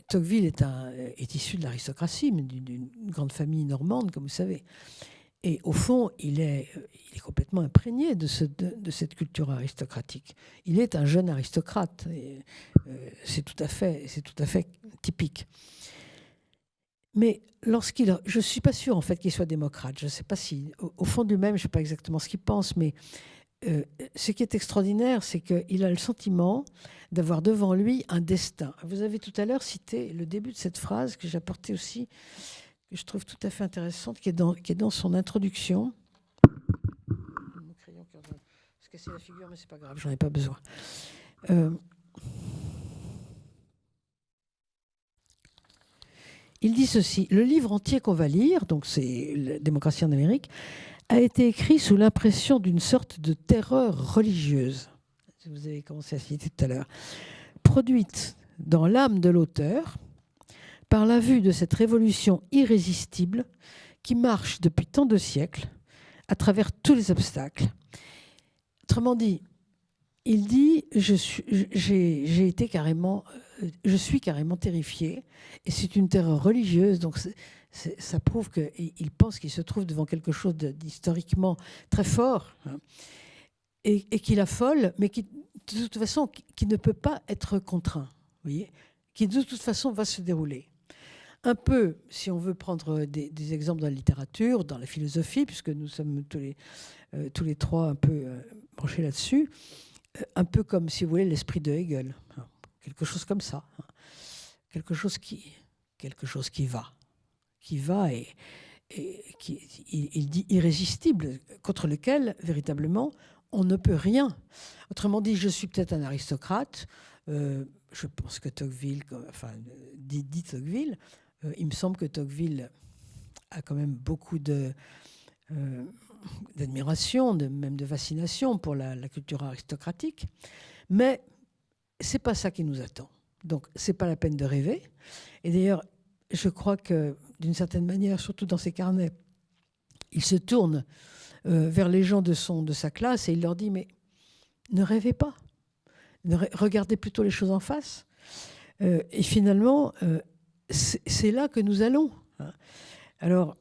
Tocqueville est issu de l'aristocratie, mais d'une grande famille normande, comme vous savez. Et au fond, il est complètement imprégné de cette culture aristocratique. Il est un jeune aristocrate. C'est tout à fait typique. Mais je ne suis pas sûre en fait qu'il soit démocrate. Je ne sais pas si, au fond de lui-même, je ne sais pas exactement ce qu'il pense, mais ce qui est extraordinaire, c'est qu'il a le sentiment d'avoir devant lui un destin. Vous avez tout à l'heure cité le début de cette phrase que j'ai apportée aussi, que je trouve tout à fait intéressante, qui est dans son introduction. Mon crayon qui est en train de se casser la figure, mais c'est pas grave, j'en ai pas besoin. Il dit ceci: le livre entier qu'on va lire, donc c'est La démocratie en Amérique, a été écrit sous l'impression d'une sorte de terreur religieuse. Vous avez commencé à citer tout à l'heure, produite dans l'âme de l'auteur par la vue de cette révolution irrésistible qui marche depuis tant de siècles à travers tous les obstacles. Autrement dit, il dit je suis carrément terrifié, et c'est une terreur religieuse, donc ça prouve qu'il pense qu'il se trouve devant quelque chose d'historiquement très fort, hein, et qui l'affole, mais qui, de toute façon, qui ne peut pas être contraint, vous voyez, qui de toute façon va se dérouler. Un peu, si on veut prendre des exemples dans la littérature, dans la philosophie, puisque nous sommes tous les trois un peu branchés là-dessus, un peu comme, si vous voulez, l'esprit de Hegel, hein, quelque chose comme ça, hein, quelque chose qui va et qui, il dit irrésistible, contre lequel, véritablement, on ne peut rien. Autrement dit, je suis peut-être un aristocrate, je pense que Tocqueville, enfin, dit Tocqueville, il me semble que Tocqueville a quand même beaucoup d'admiration, même de fascination pour la culture aristocratique, mais c'est pas ça qui nous attend. Donc, c'est pas la peine de rêver. Et d'ailleurs, je crois que, d'une certaine manière, surtout dans ses carnets, il se tourne vers les gens de sa classe et il leur dit, mais ne rêvez pas, regardez plutôt les choses en face. Et finalement, c'est là que nous allons. Alors,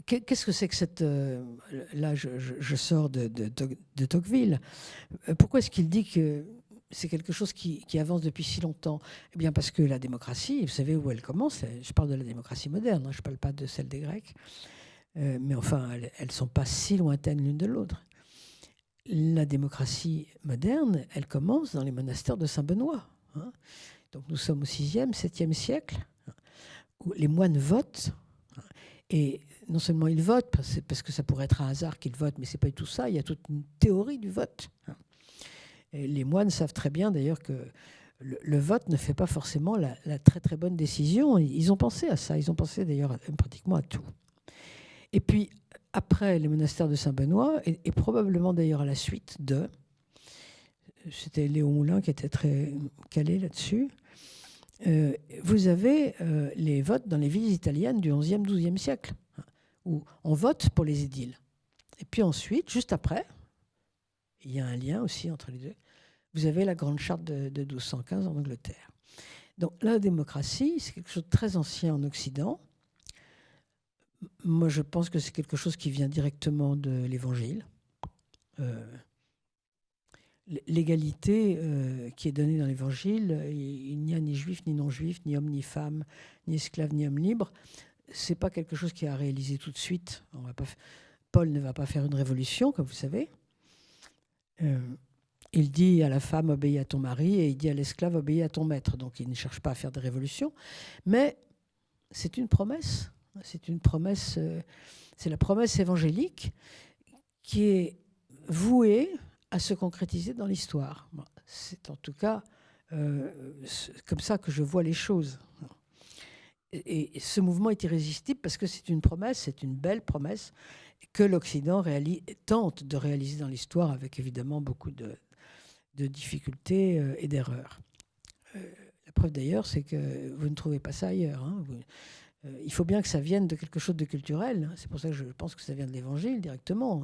qu'est-ce que c'est que cette... là, je sors de Tocqueville. Pourquoi est-ce qu'il dit que c'est quelque chose qui avance depuis si longtemps? Eh bien, parce que la démocratie, vous savez où elle commence? Je parle de la démocratie moderne, hein, je ne parle pas de celle des Grecs. Mais enfin, elles ne sont pas si lointaines l'une de l'autre. La démocratie moderne, elle commence dans les monastères de Saint-Benoît. Hein. Donc nous sommes au 6e, 7e siècle, où les moines votent. Et non seulement ils votent, parce que ça pourrait être un hasard qu'ils votent, mais ce n'est pas du tout ça. Il y a toute une théorie du vote. Et les moines savent très bien d'ailleurs que le vote ne fait pas forcément la très très bonne décision. Ils ont pensé à ça. Ils ont pensé d'ailleurs pratiquement à tout. Et puis, après les monastères de Saint-Benoît, et probablement d'ailleurs à la suite c'était Léon Moulin qui était très calé là-dessus, vous avez les votes dans les villes italiennes du 11e, 12e siècle, où on vote pour les édiles. Et puis ensuite, juste après, il y a un lien aussi entre les deux, vous avez la Grande Charte de 1215 en Angleterre. Donc la démocratie, c'est quelque chose de très ancien en Occident. Moi, je pense que c'est quelque chose qui vient directement de l'Évangile. L'égalité qui est donnée dans l'Évangile, il n'y a ni juif, ni non-juif, ni homme, ni femme, ni esclave, ni homme libre. Ce n'est pas quelque chose qui a réalisé tout de suite. Paul ne va pas faire une révolution, comme vous savez. Il dit à la femme, obéis à ton mari, et il dit à l'esclave, obéis à ton maître. Donc il ne cherche pas à faire des révolutions. Mais c'est une promesse. C'est une promesse, c'est la promesse évangélique qui est vouée à se concrétiser dans l'histoire. C'est en tout cas comme ça que je vois les choses. Et ce mouvement est irrésistible parce que c'est une promesse, c'est une belle promesse que l'Occident tente de réaliser dans l'histoire avec évidemment beaucoup de difficultés et d'erreurs. La preuve d'ailleurs, c'est que vous ne trouvez pas ça ailleurs. Hein. Il faut bien que ça vienne de quelque chose de culturel. C'est pour ça que je pense que ça vient de l'Évangile directement.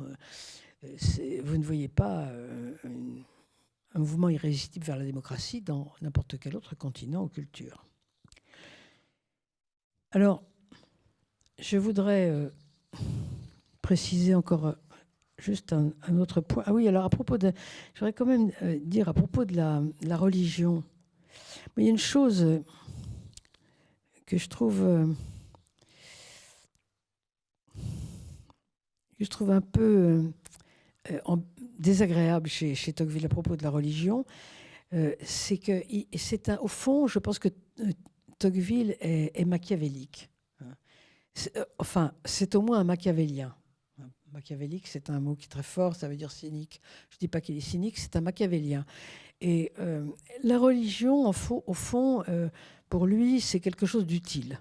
Vous ne voyez pas un mouvement irrésistible vers la démocratie dans n'importe quel autre continent ou culture. Alors, je voudrais préciser encore juste un autre point. Ah oui, alors je voudrais quand même dire à propos de la religion, il y a une chose que je trouve un peu désagréable chez Tocqueville à propos de la religion, c'est que au fond, je pense que Tocqueville est machiavélique. Enfin, c'est au moins un machiavélien. Machiavélique, c'est un mot qui est très fort, ça veut dire cynique. Je ne dis pas qu'il est cynique, c'est un machiavélien. Et la religion, au fond, pour lui, c'est quelque chose d'utile.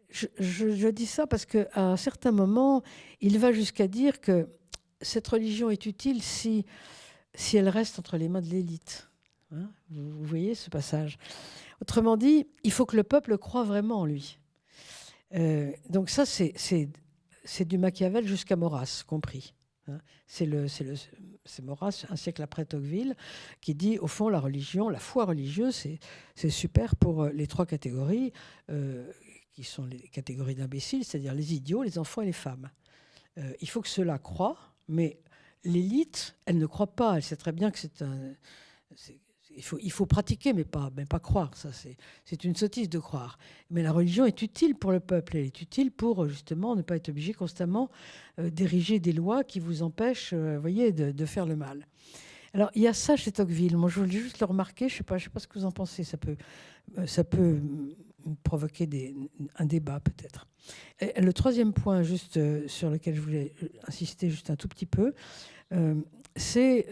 Je dis ça parce qu'à un certain moment, il va jusqu'à dire que cette religion est utile si elle reste entre les mains de l'élite. Hein, vous voyez ce passage. Autrement dit, il faut que le peuple croie vraiment en lui. Donc ça, c'est du Machiavel jusqu'à Maurras, compris. Hein. C'est Maurras, un siècle après Tocqueville, qui dit, au fond, la religion, la foi religieuse, c'est super pour les trois catégories, qui sont les catégories d'imbéciles, c'est-à-dire les idiots, les enfants et les femmes. Il faut que ceux-là croient, mais l'élite, elle ne croit pas. Elle sait très bien que il faut pratiquer, mais pas croire. Ça, c'est une sottise de croire. Mais la religion est utile pour le peuple. Elle est utile pour, justement, ne pas être obligé constamment d'ériger des lois qui vous empêchent, voyez, de faire le mal. Alors, il y a ça chez Tocqueville. Moi, je voulais juste le remarquer. Je sais pas ce que vous en pensez. Ça peut provoquer un débat, peut-être. Et le troisième point, juste sur lequel je voulais insister juste un tout petit peu, c'est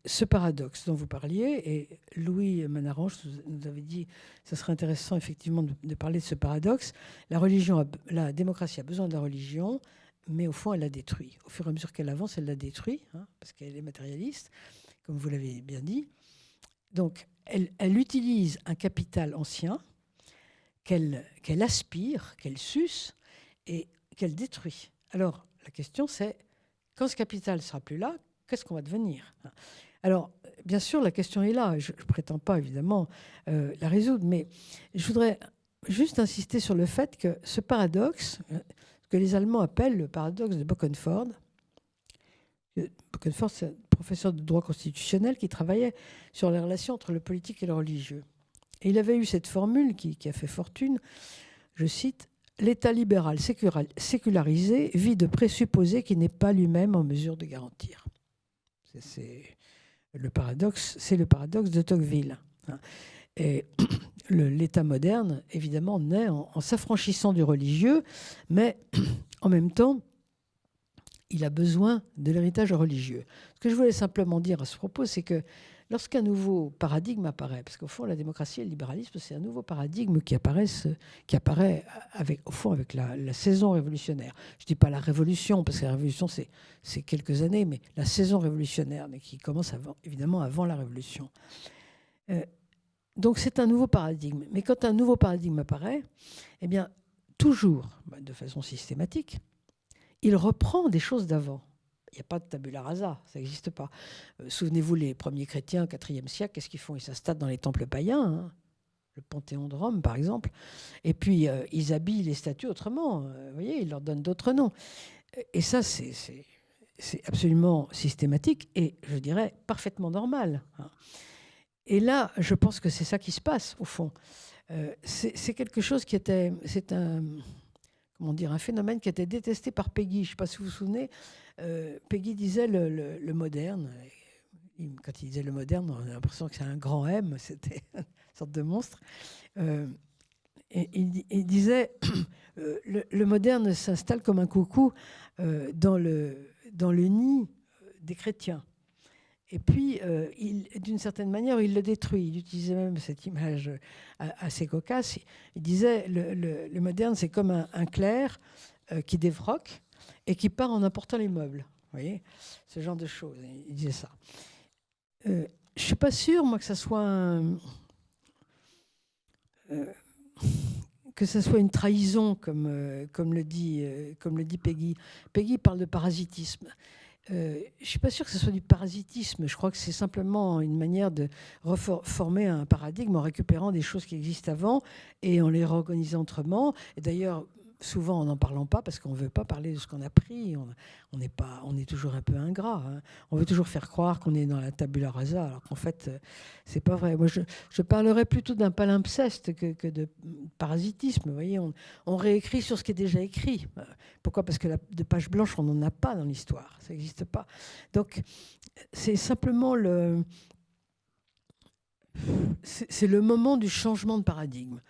ce paradoxe dont vous parliez. Et Louis Manarange nous avait dit que ce serait intéressant, effectivement, de parler de ce paradoxe. La démocratie a besoin de la religion, mais au fond, elle la détruit. Au fur et à mesure qu'elle avance, elle la détruit, hein, parce qu'elle est matérialiste, comme vous l'avez bien dit. Donc, elle utilise un capital ancien qu'elle aspire, qu'elle suce et qu'elle détruit. Alors, la question, c'est, quand ce capital ne sera plus là, qu'est-ce qu'on va devenir ? Alors, bien sûr, la question est là. Je ne prétends pas, évidemment, la résoudre, mais je voudrais juste insister sur le fait que ce paradoxe, que les Allemands appellent le paradoxe de Böckenford, Böckenford, c'est un professeur de droit constitutionnel qui travaillait sur les relations entre le politique et le religieux. Et il avait eu cette formule qui a fait fortune, je cite, « L'État libéral sécularisé vit de présupposés qu'il n'est pas lui-même en mesure de garantir ». C'est le paradoxe de Tocqueville. Et l'État moderne, évidemment, naît en s'affranchissant du religieux, mais en même temps, il a besoin de l'héritage religieux. Ce que je voulais simplement dire à ce propos, c'est que lorsqu'un nouveau paradigme apparaît, parce qu'au fond, la démocratie et le libéralisme, c'est un nouveau paradigme qui apparaît au fond avec la saison révolutionnaire. Je ne dis pas la révolution, parce que la révolution, c'est quelques années, mais la saison révolutionnaire, mais qui commence évidemment avant la révolution. Donc c'est un nouveau paradigme. Mais quand un nouveau paradigme apparaît, eh bien, toujours, de façon systématique, il reprend des choses d'avant. Il n'y a pas de tabula rasa, ça n'existe pas. Souvenez-vous, les premiers chrétiens au IVe siècle, qu'est-ce qu'ils font ? Ils s'installent dans les temples païens, hein, le Panthéon de Rome par exemple, et puis ils habillent les statues autrement, vous voyez, ils leur donnent d'autres noms. Et ça, c'est absolument systématique et, je dirais, parfaitement normal. Hein. Et là, je pense que c'est ça qui se passe, au fond. C'est quelque chose qui était... C'est un phénomène qui était détesté par Peggy. Je ne sais pas si vous vous souvenez, Peggy disait le moderne. Quand il disait le moderne, on a l'impression que c'est un grand M, c'était une sorte de monstre. Et il disait le moderne s'installe comme un coucou dans le nid des chrétiens. Et puis, d'une certaine manière, il le détruit. Il utilisait même cette image assez cocasse. Il disait le moderne, c'est comme un clerc qui défroque et qui part en emportant les meubles. Vous voyez, ce genre de choses. Il disait ça. Je ne suis pas sûre, moi, que ça soit une trahison, comme le dit Peggy. Peggy parle de parasitisme. Je ne suis pas sûre que ce soit du parasitisme. Je crois que c'est simplement une manière de reformer un paradigme en récupérant des choses qui existent avant et en les réorganisant autrement. Et d'ailleurs, souvent en n'en parlant pas, parce qu'on ne veut pas parler de ce qu'on a pris. On est toujours un peu ingrat. Hein. On veut toujours faire croire qu'on est dans la tabula rasa, alors qu'en fait, c'est pas vrai. Moi, je parlerais plutôt d'un palimpseste que de parasitisme. Vous voyez, on réécrit sur ce qui est déjà écrit. Pourquoi ? Parce que de page blanche, on n'en a pas dans l'histoire. Ça n'existe pas. Donc, c'est simplement c'est le moment du changement de paradigme.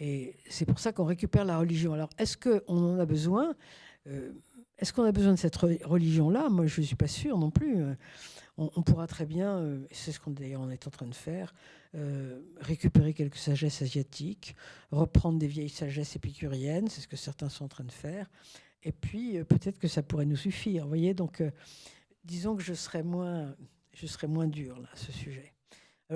Et c'est pour ça qu'on récupère la religion. Alors, est-ce qu'on en a besoin ? Est-ce qu'on a besoin de cette religion-là ? Moi, je ne suis pas sûre non plus. On pourra très bien, et c'est ce qu'on d'ailleurs on est en train de faire, récupérer quelques sagesses asiatiques, reprendre des vieilles sagesses épicuriennes, c'est ce que certains sont en train de faire, et puis peut-être que ça pourrait nous suffire. Vous voyez, donc disons que je serais moins dur là, à ce sujet.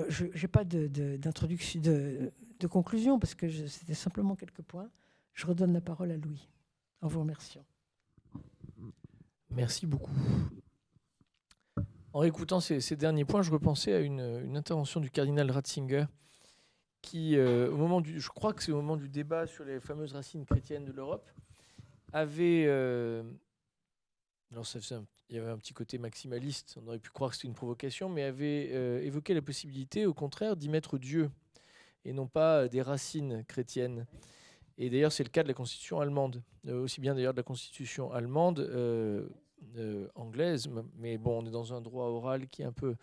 Je n'ai pas d'introduction, de conclusion, parce que c'était simplement quelques points. Je redonne la parole à Louis, en vous remerciant. Merci beaucoup. En écoutant ces derniers points, je repensais à une intervention du cardinal Ratzinger qui, je crois que c'est au moment du débat sur les fameuses racines chrétiennes de l'Europe, avait... alors il y avait un petit côté maximaliste, on aurait pu croire que c'était une provocation, mais avait évoqué la possibilité, au contraire, d'y mettre Dieu, et non pas des racines chrétiennes. Et d'ailleurs, c'est le cas de la Constitution allemande, aussi bien d'ailleurs de la Constitution allemande, anglaise, mais bon, on est dans un droit oral qui est un peu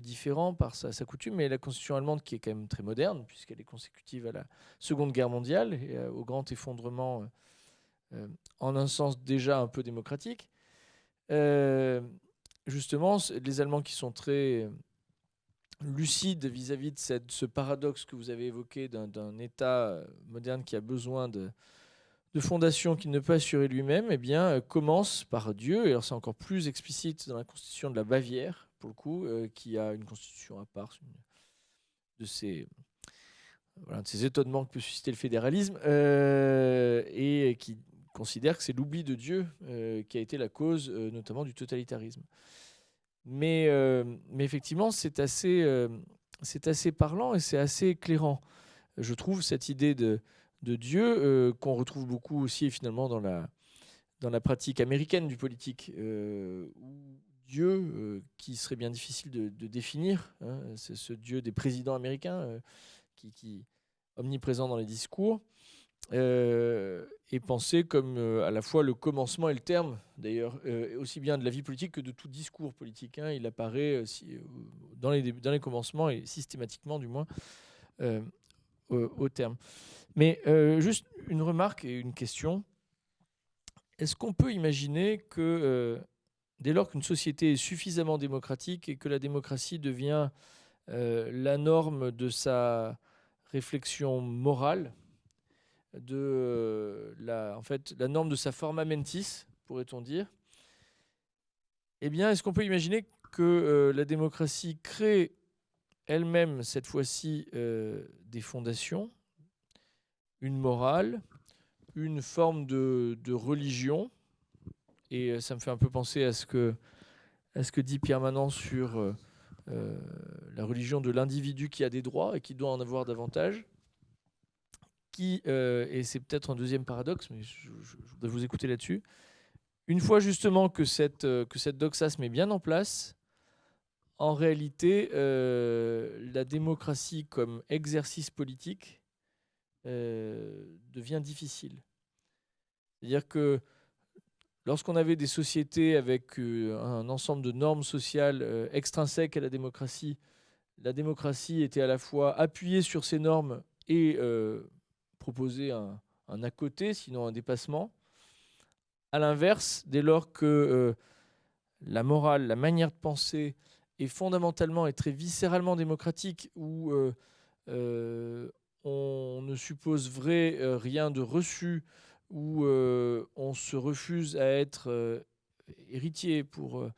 différent par sa coutume, mais la Constitution allemande qui est quand même très moderne, puisqu'elle est consécutive à la Seconde Guerre mondiale et au grand effondrement, en un sens déjà un peu démocratique. Justement, les Allemands qui sont très lucides vis-à-vis de ce paradoxe que vous avez évoqué d'un État moderne qui a besoin de fondations qu'il ne peut assurer lui-même, eh bien, commence par Dieu. Et alors c'est encore plus explicite dans la constitution de la Bavière, pour le coup, qui a une constitution à part, de ces étonnements que peut susciter le fédéralisme, et qui considère que c'est l'oubli de Dieu qui a été la cause notamment du totalitarisme. Mais effectivement, c'est assez parlant et c'est assez éclairant. Je trouve cette idée de Dieu qu'on retrouve beaucoup aussi finalement dans la pratique américaine du politique, où Dieu, qui serait bien difficile de définir, hein, c'est ce Dieu des présidents américains qui omniprésent dans les discours, est pensé comme à la fois le commencement et le terme, d'ailleurs, aussi bien de la vie politique que de tout discours politique. Hein. Il apparaît dans les commencements et systématiquement, du moins, au terme. Mais juste une remarque et une question. Est-ce qu'on peut imaginer que dès lors qu'une société est suffisamment démocratique et que la démocratie devient la norme de sa réflexion morale, en fait, la norme de sa forma mentis, pourrait-on dire, eh bien, est-ce qu'on peut imaginer que la démocratie crée elle-même, cette fois-ci, des fondations, une morale, une forme de religion, et ça me fait un peu penser à ce que dit Pierre Manant sur la religion de l'individu qui a des droits et qui doit en avoir davantage, et c'est peut-être un deuxième paradoxe, mais je voudrais vous écouter là-dessus. Une fois justement que cette doxa se met bien en place, en réalité, la démocratie comme exercice politique devient difficile. C'est-à-dire que lorsqu'on avait des sociétés avec un ensemble de normes sociales extrinsèques à la démocratie était à la fois appuyée sur ces normes et proposer un à côté, sinon un dépassement. À l'inverse, dès lors que la morale, la manière de penser est fondamentalement et très viscéralement démocratique, où on ne suppose rien de reçu, où on se refuse à être héritier, pour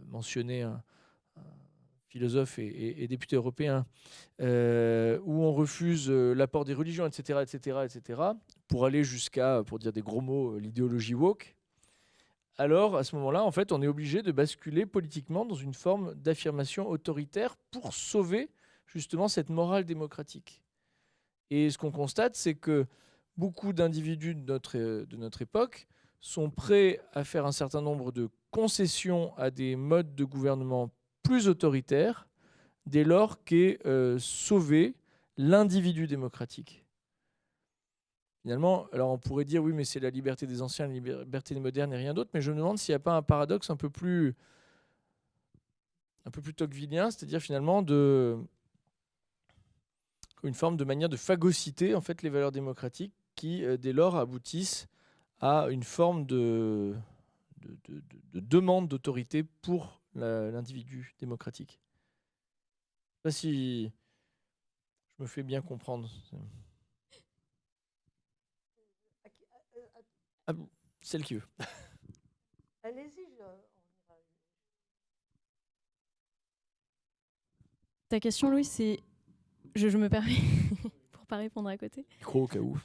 mentionner un philosophe et député européen, où on refuse l'apport des religions, etc., pour aller jusqu'à, pour dire des gros mots, l'idéologie woke. Alors, à ce moment-là, en fait, on est obligé de basculer politiquement dans une forme d'affirmation autoritaire pour sauver justement cette morale démocratique. Et ce qu'on constate, c'est que beaucoup d'individus de notre époque sont prêts à faire un certain nombre de concessions à des modes de gouvernement plus autoritaires dès lors qu'est sauvé l'individu démocratique. Finalement, alors on pourrait dire oui, mais c'est la liberté des anciens, la liberté des modernes et rien d'autre, mais je me demande s'il n'y a pas un paradoxe un peu plus tocquevillien, c'est-à-dire finalement une forme de manière de phagocyter en fait les valeurs démocratiques qui, dès lors, aboutissent à une forme de demande d'autorité pour l'individu démocratique. Je ne sais pas si je me fais bien comprendre. Ah, celle qui veut. Allez-y. Ta question, Louis, c'est... Je me permets, pour pas répondre à côté. Micro au cas où.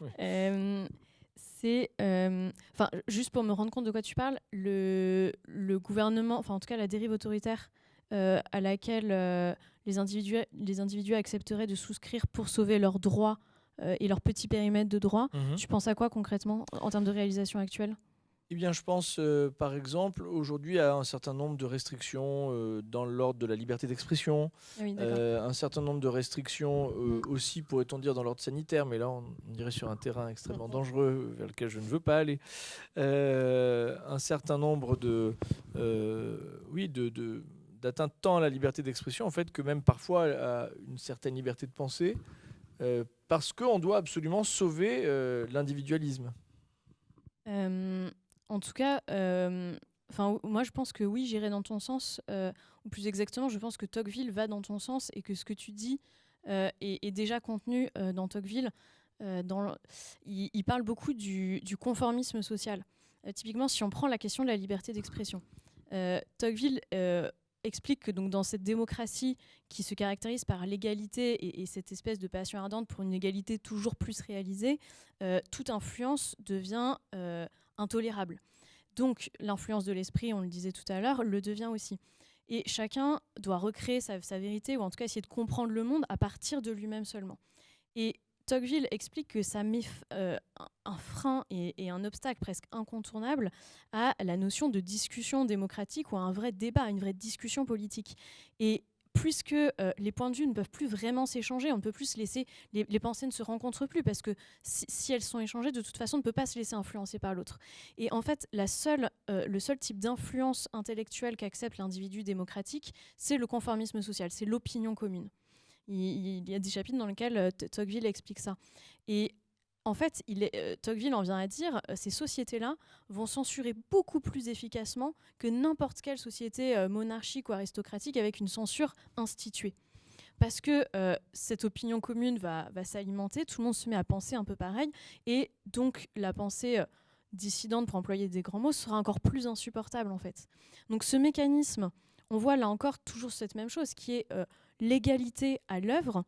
C'est... Enfin, juste pour me rendre compte de quoi tu parles, le gouvernement, enfin en tout cas la dérive autoritaire à laquelle les individus accepteraient de souscrire pour sauver leurs droits et leur petit périmètre de droits, tu penses à quoi concrètement en termes de réalisation actuelle ? Eh bien, je pense, par exemple, aujourd'hui à un certain nombre de restrictions dans l'ordre de la liberté d'expression, Ah oui, d'accord. un certain nombre de restrictions aussi, pourrait-on dire, dans l'ordre sanitaire, mais là, on irait sur un terrain extrêmement dangereux vers lequel je ne veux pas aller. Un certain nombre d'atteintes tant à la liberté d'expression, en fait, que même parfois à une certaine liberté de pensée, parce qu'on doit absolument sauver l'individualisme. En tout cas, moi je pense que oui, j'irai dans ton sens, ou plus exactement, je pense que Tocqueville va dans ton sens et que ce que tu dis est déjà contenu dans Tocqueville. Il parle beaucoup du conformisme social. Typiquement, si on prend la question de la liberté d'expression, Tocqueville explique que donc, dans cette démocratie qui se caractérise par l'égalité et cette espèce de passion ardente pour une égalité toujours plus réalisée, toute influence devient intolérable. Donc l'influence de l'esprit, on le disait tout à l'heure, le devient aussi. Et chacun doit recréer sa vérité, ou en tout cas essayer de comprendre le monde à partir de lui-même seulement. Et Tocqueville explique que ça met un frein et un obstacle presque incontournable à la notion de discussion démocratique ou à un vrai débat, une vraie discussion politique. Et puisque les points de vue ne peuvent plus vraiment s'échanger, on ne peut plus se laisser, les pensées ne se rencontrent plus, parce que si elles sont échangées, de toute façon, on ne peut pas se laisser influencer par l'autre. Et en fait, le seul type d'influence intellectuelle qu'accepte l'individu démocratique, c'est le conformisme social, c'est l'opinion commune. Il y a des chapitres dans lesquels Tocqueville explique ça. Et en fait, Tocqueville en vient à dire ces sociétés-là vont censurer beaucoup plus efficacement que n'importe quelle société monarchique ou aristocratique avec une censure instituée. Parce que cette opinion commune va s'alimenter, tout le monde se met à penser un peu pareil, et donc la pensée dissidente, pour employer des grands mots, sera encore plus insupportable en fait. Donc ce mécanisme, on voit là encore toujours cette même chose qui est l'égalité à l'œuvre,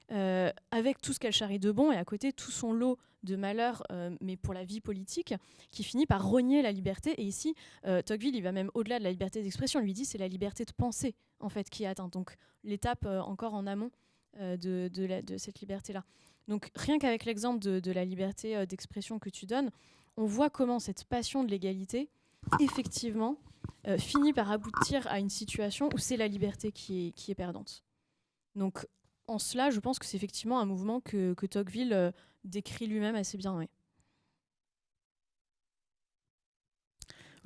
avec tout ce qu'elle charrie de bon et à côté tout son lot de malheurs, mais pour la vie politique, qui finit par rogner la liberté. Et ici, Tocqueville, il va même au-delà de la liberté d'expression, lui dit c'est la liberté de penser en fait qui est atteinte. Donc l'étape encore en amont de cette liberté-là. Donc rien qu'avec l'exemple de la liberté d'expression que tu donnes, on voit comment cette passion de l'égalité, effectivement, finit par aboutir à une situation où c'est la liberté qui est perdante. Donc, en cela, je pense que c'est effectivement un mouvement que Tocqueville décrit lui-même assez bien. Oui.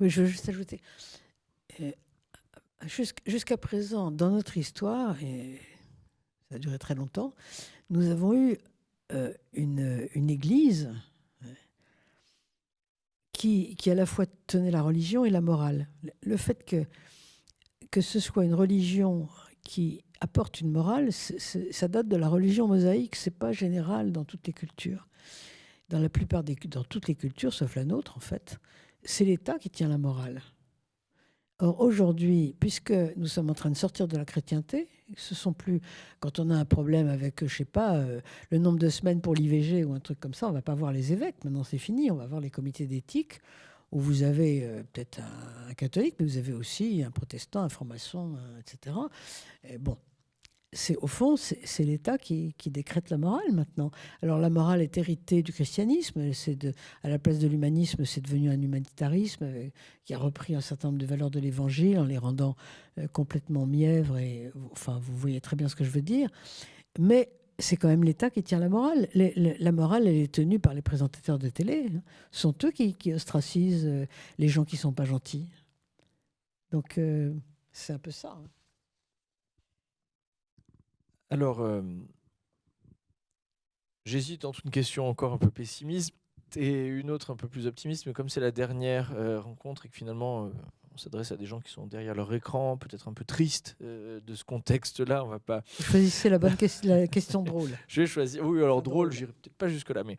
Oui, je veux juste ajouter. Jusqu'à présent, dans notre histoire, et ça a duré très longtemps, nous avons eu une église qui à la fois tenait la religion et la morale. Le fait que ce soit une religion qui apporte une morale, ça date de la religion mosaïque, c'est pas général dans toutes les cultures. Dans toutes les cultures, sauf la nôtre en fait, c'est l'État qui tient la morale. Or aujourd'hui, puisque nous sommes en train de sortir de la chrétienté, ce sont plus, quand on a un problème avec, je sais pas, le nombre de semaines pour l'IVG ou un truc comme ça, on va pas voir les évêques, maintenant c'est fini, on va voir les comités d'éthique, où vous avez peut-être un catholique, mais vous avez aussi un protestant, un franc-maçon, etc. Et bon, au fond, c'est l'État qui décrète la morale maintenant. Alors la morale est héritée du christianisme, à la place de l'humanisme, c'est devenu un humanitarisme qui a repris un certain nombre de valeurs de l'Évangile en les rendant complètement mièvres. Enfin, vous voyez très bien ce que je veux dire. Mais c'est quand même l'État qui tient la morale. La morale, elle est tenue par les présentateurs de télé. Ce sont eux qui ostracisent les gens qui ne sont pas gentils. Donc, c'est un peu ça. Alors, j'hésite entre une question encore un peu pessimiste et une autre un peu plus optimiste, mais comme c'est la dernière rencontre et que finalement on s'adresse à des gens qui sont derrière leur écran, peut-être un peu tristes de ce contexte-là. On va pas. Choisissez la bonne la question drôle. Je vais choisir. Oui, alors drôle, Drôle. j'irai peut-être pas jusque-là, mais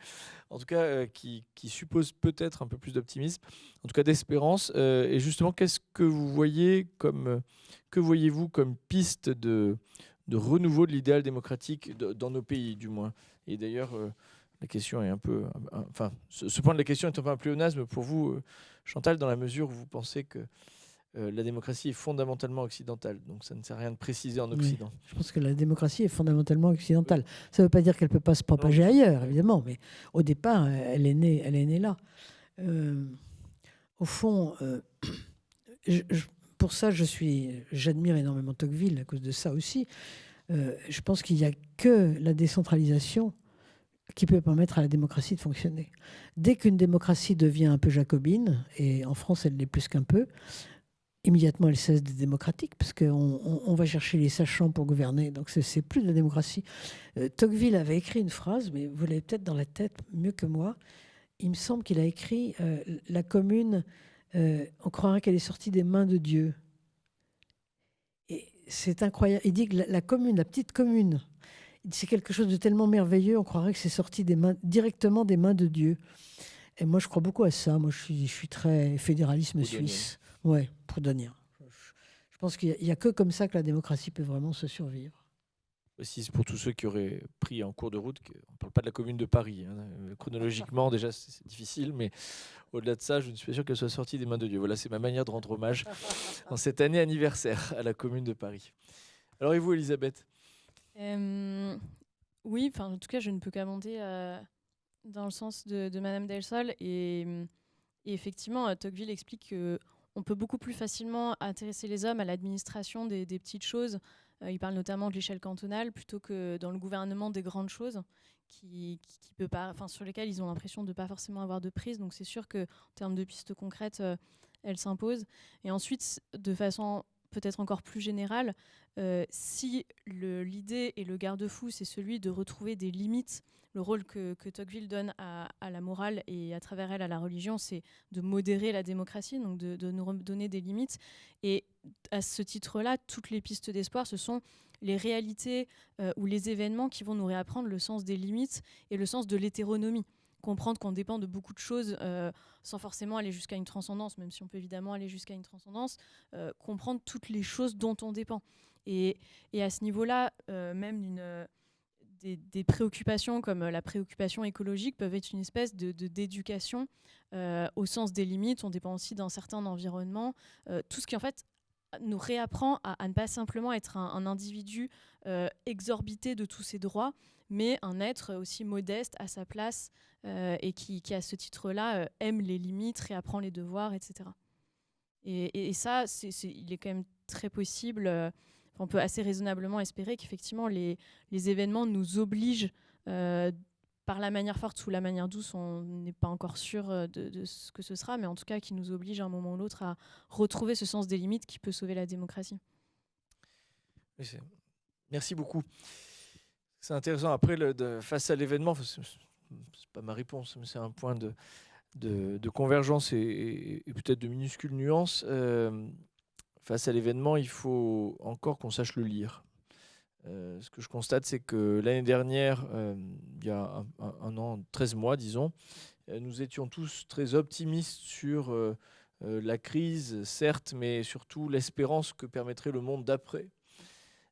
en tout cas, qui suppose peut-être un peu plus d'optimisme, en tout cas d'espérance. Et justement, qu'est-ce que vous voyez que voyez-vous comme piste de renouveau de l'idéal démocratique dans nos pays, du moins? Et d'ailleurs, la question est un peu, enfin, ce point de la question est un peu un pléonasme pour vous, Chantal, dans la mesure où vous pensez que la démocratie est fondamentalement occidentale. Donc ça ne sert à rien de préciser en Oui, Occident. je pense que la démocratie est fondamentalement occidentale. Ça ne veut pas dire qu'elle ne peut pas se propager ailleurs, évidemment, mais au départ, elle est née là. Au fond, pour ça, j'admire énormément Tocqueville à cause de ça aussi. Je pense qu'il n'y a que la décentralisation qui peut permettre à la démocratie de fonctionner. Dès qu'une démocratie devient un peu jacobine, et en France elle l'est plus qu'un peu, immédiatement elle cesse d'être démocratique, parce qu'on va chercher les sachants pour gouverner, donc c'est plus de la démocratie. Tocqueville avait écrit une phrase, mais vous l'avez peut-être dans la tête mieux que moi. Il me semble qu'il a écrit la commune, on croirait qu'elle est sortie des mains de Dieu. Et c'est incroyable. Il dit que la commune, la petite commune, c'est quelque chose de tellement merveilleux, on croirait que c'est sorti directement des mains de Dieu. Et moi, je crois beaucoup à ça. Moi, je suis très fédéralisme suisse. Ouais, proudhonien. Je pense qu'il n'y a que comme ça que la démocratie peut vraiment se survivre. Précise pour tous ceux qui auraient pris en cours de route qu'on ne parle pas de la commune de Paris. Chronologiquement, déjà, c'est difficile, mais au-delà de ça, je ne suis pas sûr qu'elle soit sortie des mains de Dieu. Voilà, c'est ma manière de rendre hommage en cette année anniversaire à la commune de Paris. Alors, et vous, Elisabeth? Oui, en tout cas, je ne peux qu'amender dans le sens de Madame Delsol. Et effectivement, Tocqueville explique qu'on peut beaucoup plus facilement intéresser les hommes à l'administration des petites choses. Il parle notamment de l'échelle cantonale plutôt que dans le gouvernement des grandes choses sur lesquelles ils ont l'impression de ne pas forcément avoir de prise. Donc c'est sûr qu'en termes de pistes concrètes, elles s'imposent. Et ensuite, de façon peut-être encore plus générale, si l'idée et le garde-fou, c'est celui de retrouver des limites, le rôle que Tocqueville donne à la morale et à travers elle à la religion, c'est de modérer la démocratie, donc de nous donner des limites. Et à ce titre-là, toutes les pistes d'espoir, ce sont les réalités ou les événements qui vont nous réapprendre le sens des limites et le sens de l'hétéronomie. Comprendre qu'on dépend de beaucoup de choses sans forcément aller jusqu'à une transcendance, même si on peut évidemment aller jusqu'à une transcendance, comprendre toutes les choses dont on dépend. Et à ce niveau-là, même des préoccupations comme la préoccupation écologique peuvent être une espèce d'éducation au sens des limites. On dépend aussi d'un certain environnement. Tout ce qui en fait nous réapprend à ne pas simplement être un individu exorbité de tous ses droits, mais un être aussi modeste à sa place et qui à ce titre-là aime les limites, réapprend les devoirs, etc. Et ça, il est quand même très possible. On peut assez raisonnablement espérer qu'effectivement les événements nous obligent par la manière forte ou la manière douce, on n'est pas encore sûr de ce que ce sera, mais en tout cas qui nous oblige à un moment ou l'autre à retrouver ce sens des limites qui peut sauver la démocratie. Oui, merci beaucoup. C'est intéressant. Après, face à l'événement, c'est pas ma réponse, mais c'est un point de convergence et peut-être de minuscules nuances. Face à l'événement, il faut encore qu'on sache le lire. Ce que je constate, c'est que l'année dernière, il y a un an, 13 mois, disons, nous étions tous très optimistes sur la crise, certes, mais surtout l'espérance que permettrait le monde d'après.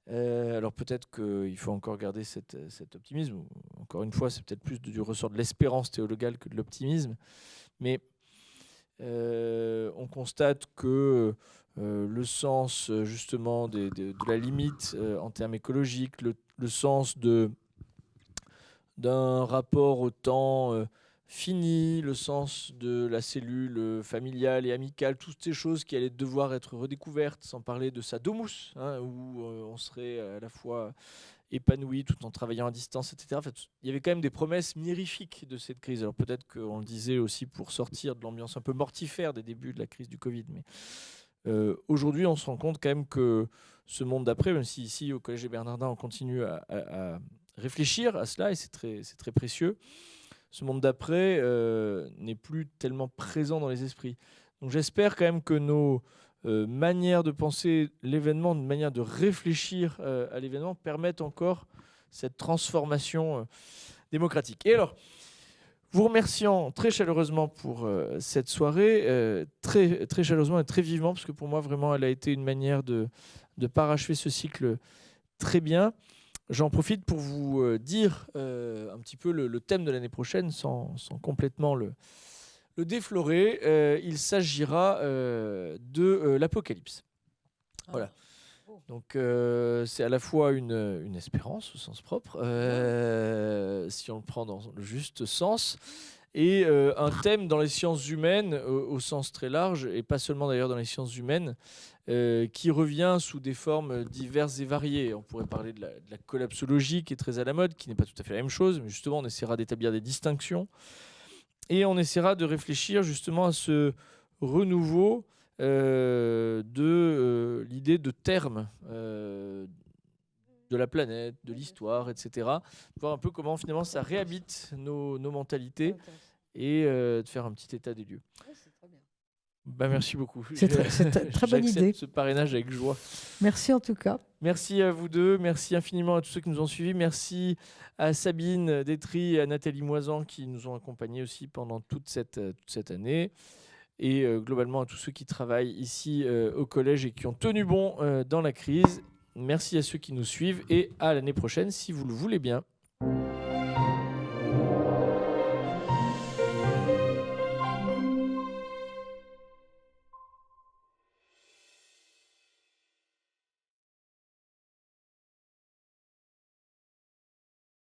Alors peut-être qu'il faut encore garder cet optimisme. Encore une fois, c'est peut-être plus du ressort de l'espérance théologale que de l'optimisme. Mais on constate que le sens justement de la limite en termes écologiques, le sens d'un rapport au temps fini, le sens de la cellule familiale et amicale, toutes ces choses qui allaient devoir être redécouvertes, sans parler de sa domus, où on serait à la fois épanoui tout en travaillant à distance, etc. En fait, il y avait quand même des promesses mirifiques de cette crise. Alors peut-être qu'on le disait aussi pour sortir de l'ambiance un peu mortifère des débuts de la crise du Covid, mais aujourd'hui, on se rend compte quand même que ce monde d'après, même si ici au Collège des Bernardins, on continue à réfléchir à cela, et c'est très précieux, ce monde d'après n'est plus tellement présent dans les esprits. Donc j'espère quand même que nos manière de penser l'événement, une manière de réfléchir à l'événement permettent encore cette transformation démocratique. Et alors, vous remerciant très chaleureusement pour cette soirée, très, très chaleureusement et très vivement, parce que pour moi, vraiment, elle a été une manière de parachever ce cycle très bien. J'en profite pour vous dire un petit peu le thème de l'année prochaine, sans complètement le déflorer. Il s'agira de l'Apocalypse. Voilà. Donc c'est à la fois une espérance au sens propre, si on le prend dans le juste sens, et un thème dans les sciences humaines au sens très large, et pas seulement d'ailleurs dans les sciences humaines, qui revient sous des formes diverses et variées. On pourrait parler de la collapsologie qui est très à la mode, qui n'est pas tout à fait la même chose, mais justement on essaiera d'établir des distinctions, et on essaiera de réfléchir justement à ce renouveau de l'idée de terme de la planète, de l'histoire, etc. Voir un peu comment finalement ça réhabite nos mentalités et de faire un petit état des lieux. Bah, merci beaucoup. C'est très bonne idée. Ce parrainage avec joie. Merci en tout cas. Merci à vous deux. Merci infiniment à tous ceux qui nous ont suivis. Merci à Sabine Détry et à Nathalie Moisan qui nous ont accompagnés aussi pendant toute cette année. Et globalement à tous ceux qui travaillent ici au collège et qui ont tenu bon dans la crise. Merci à ceux qui nous suivent et à l'année prochaine si vous le voulez bien.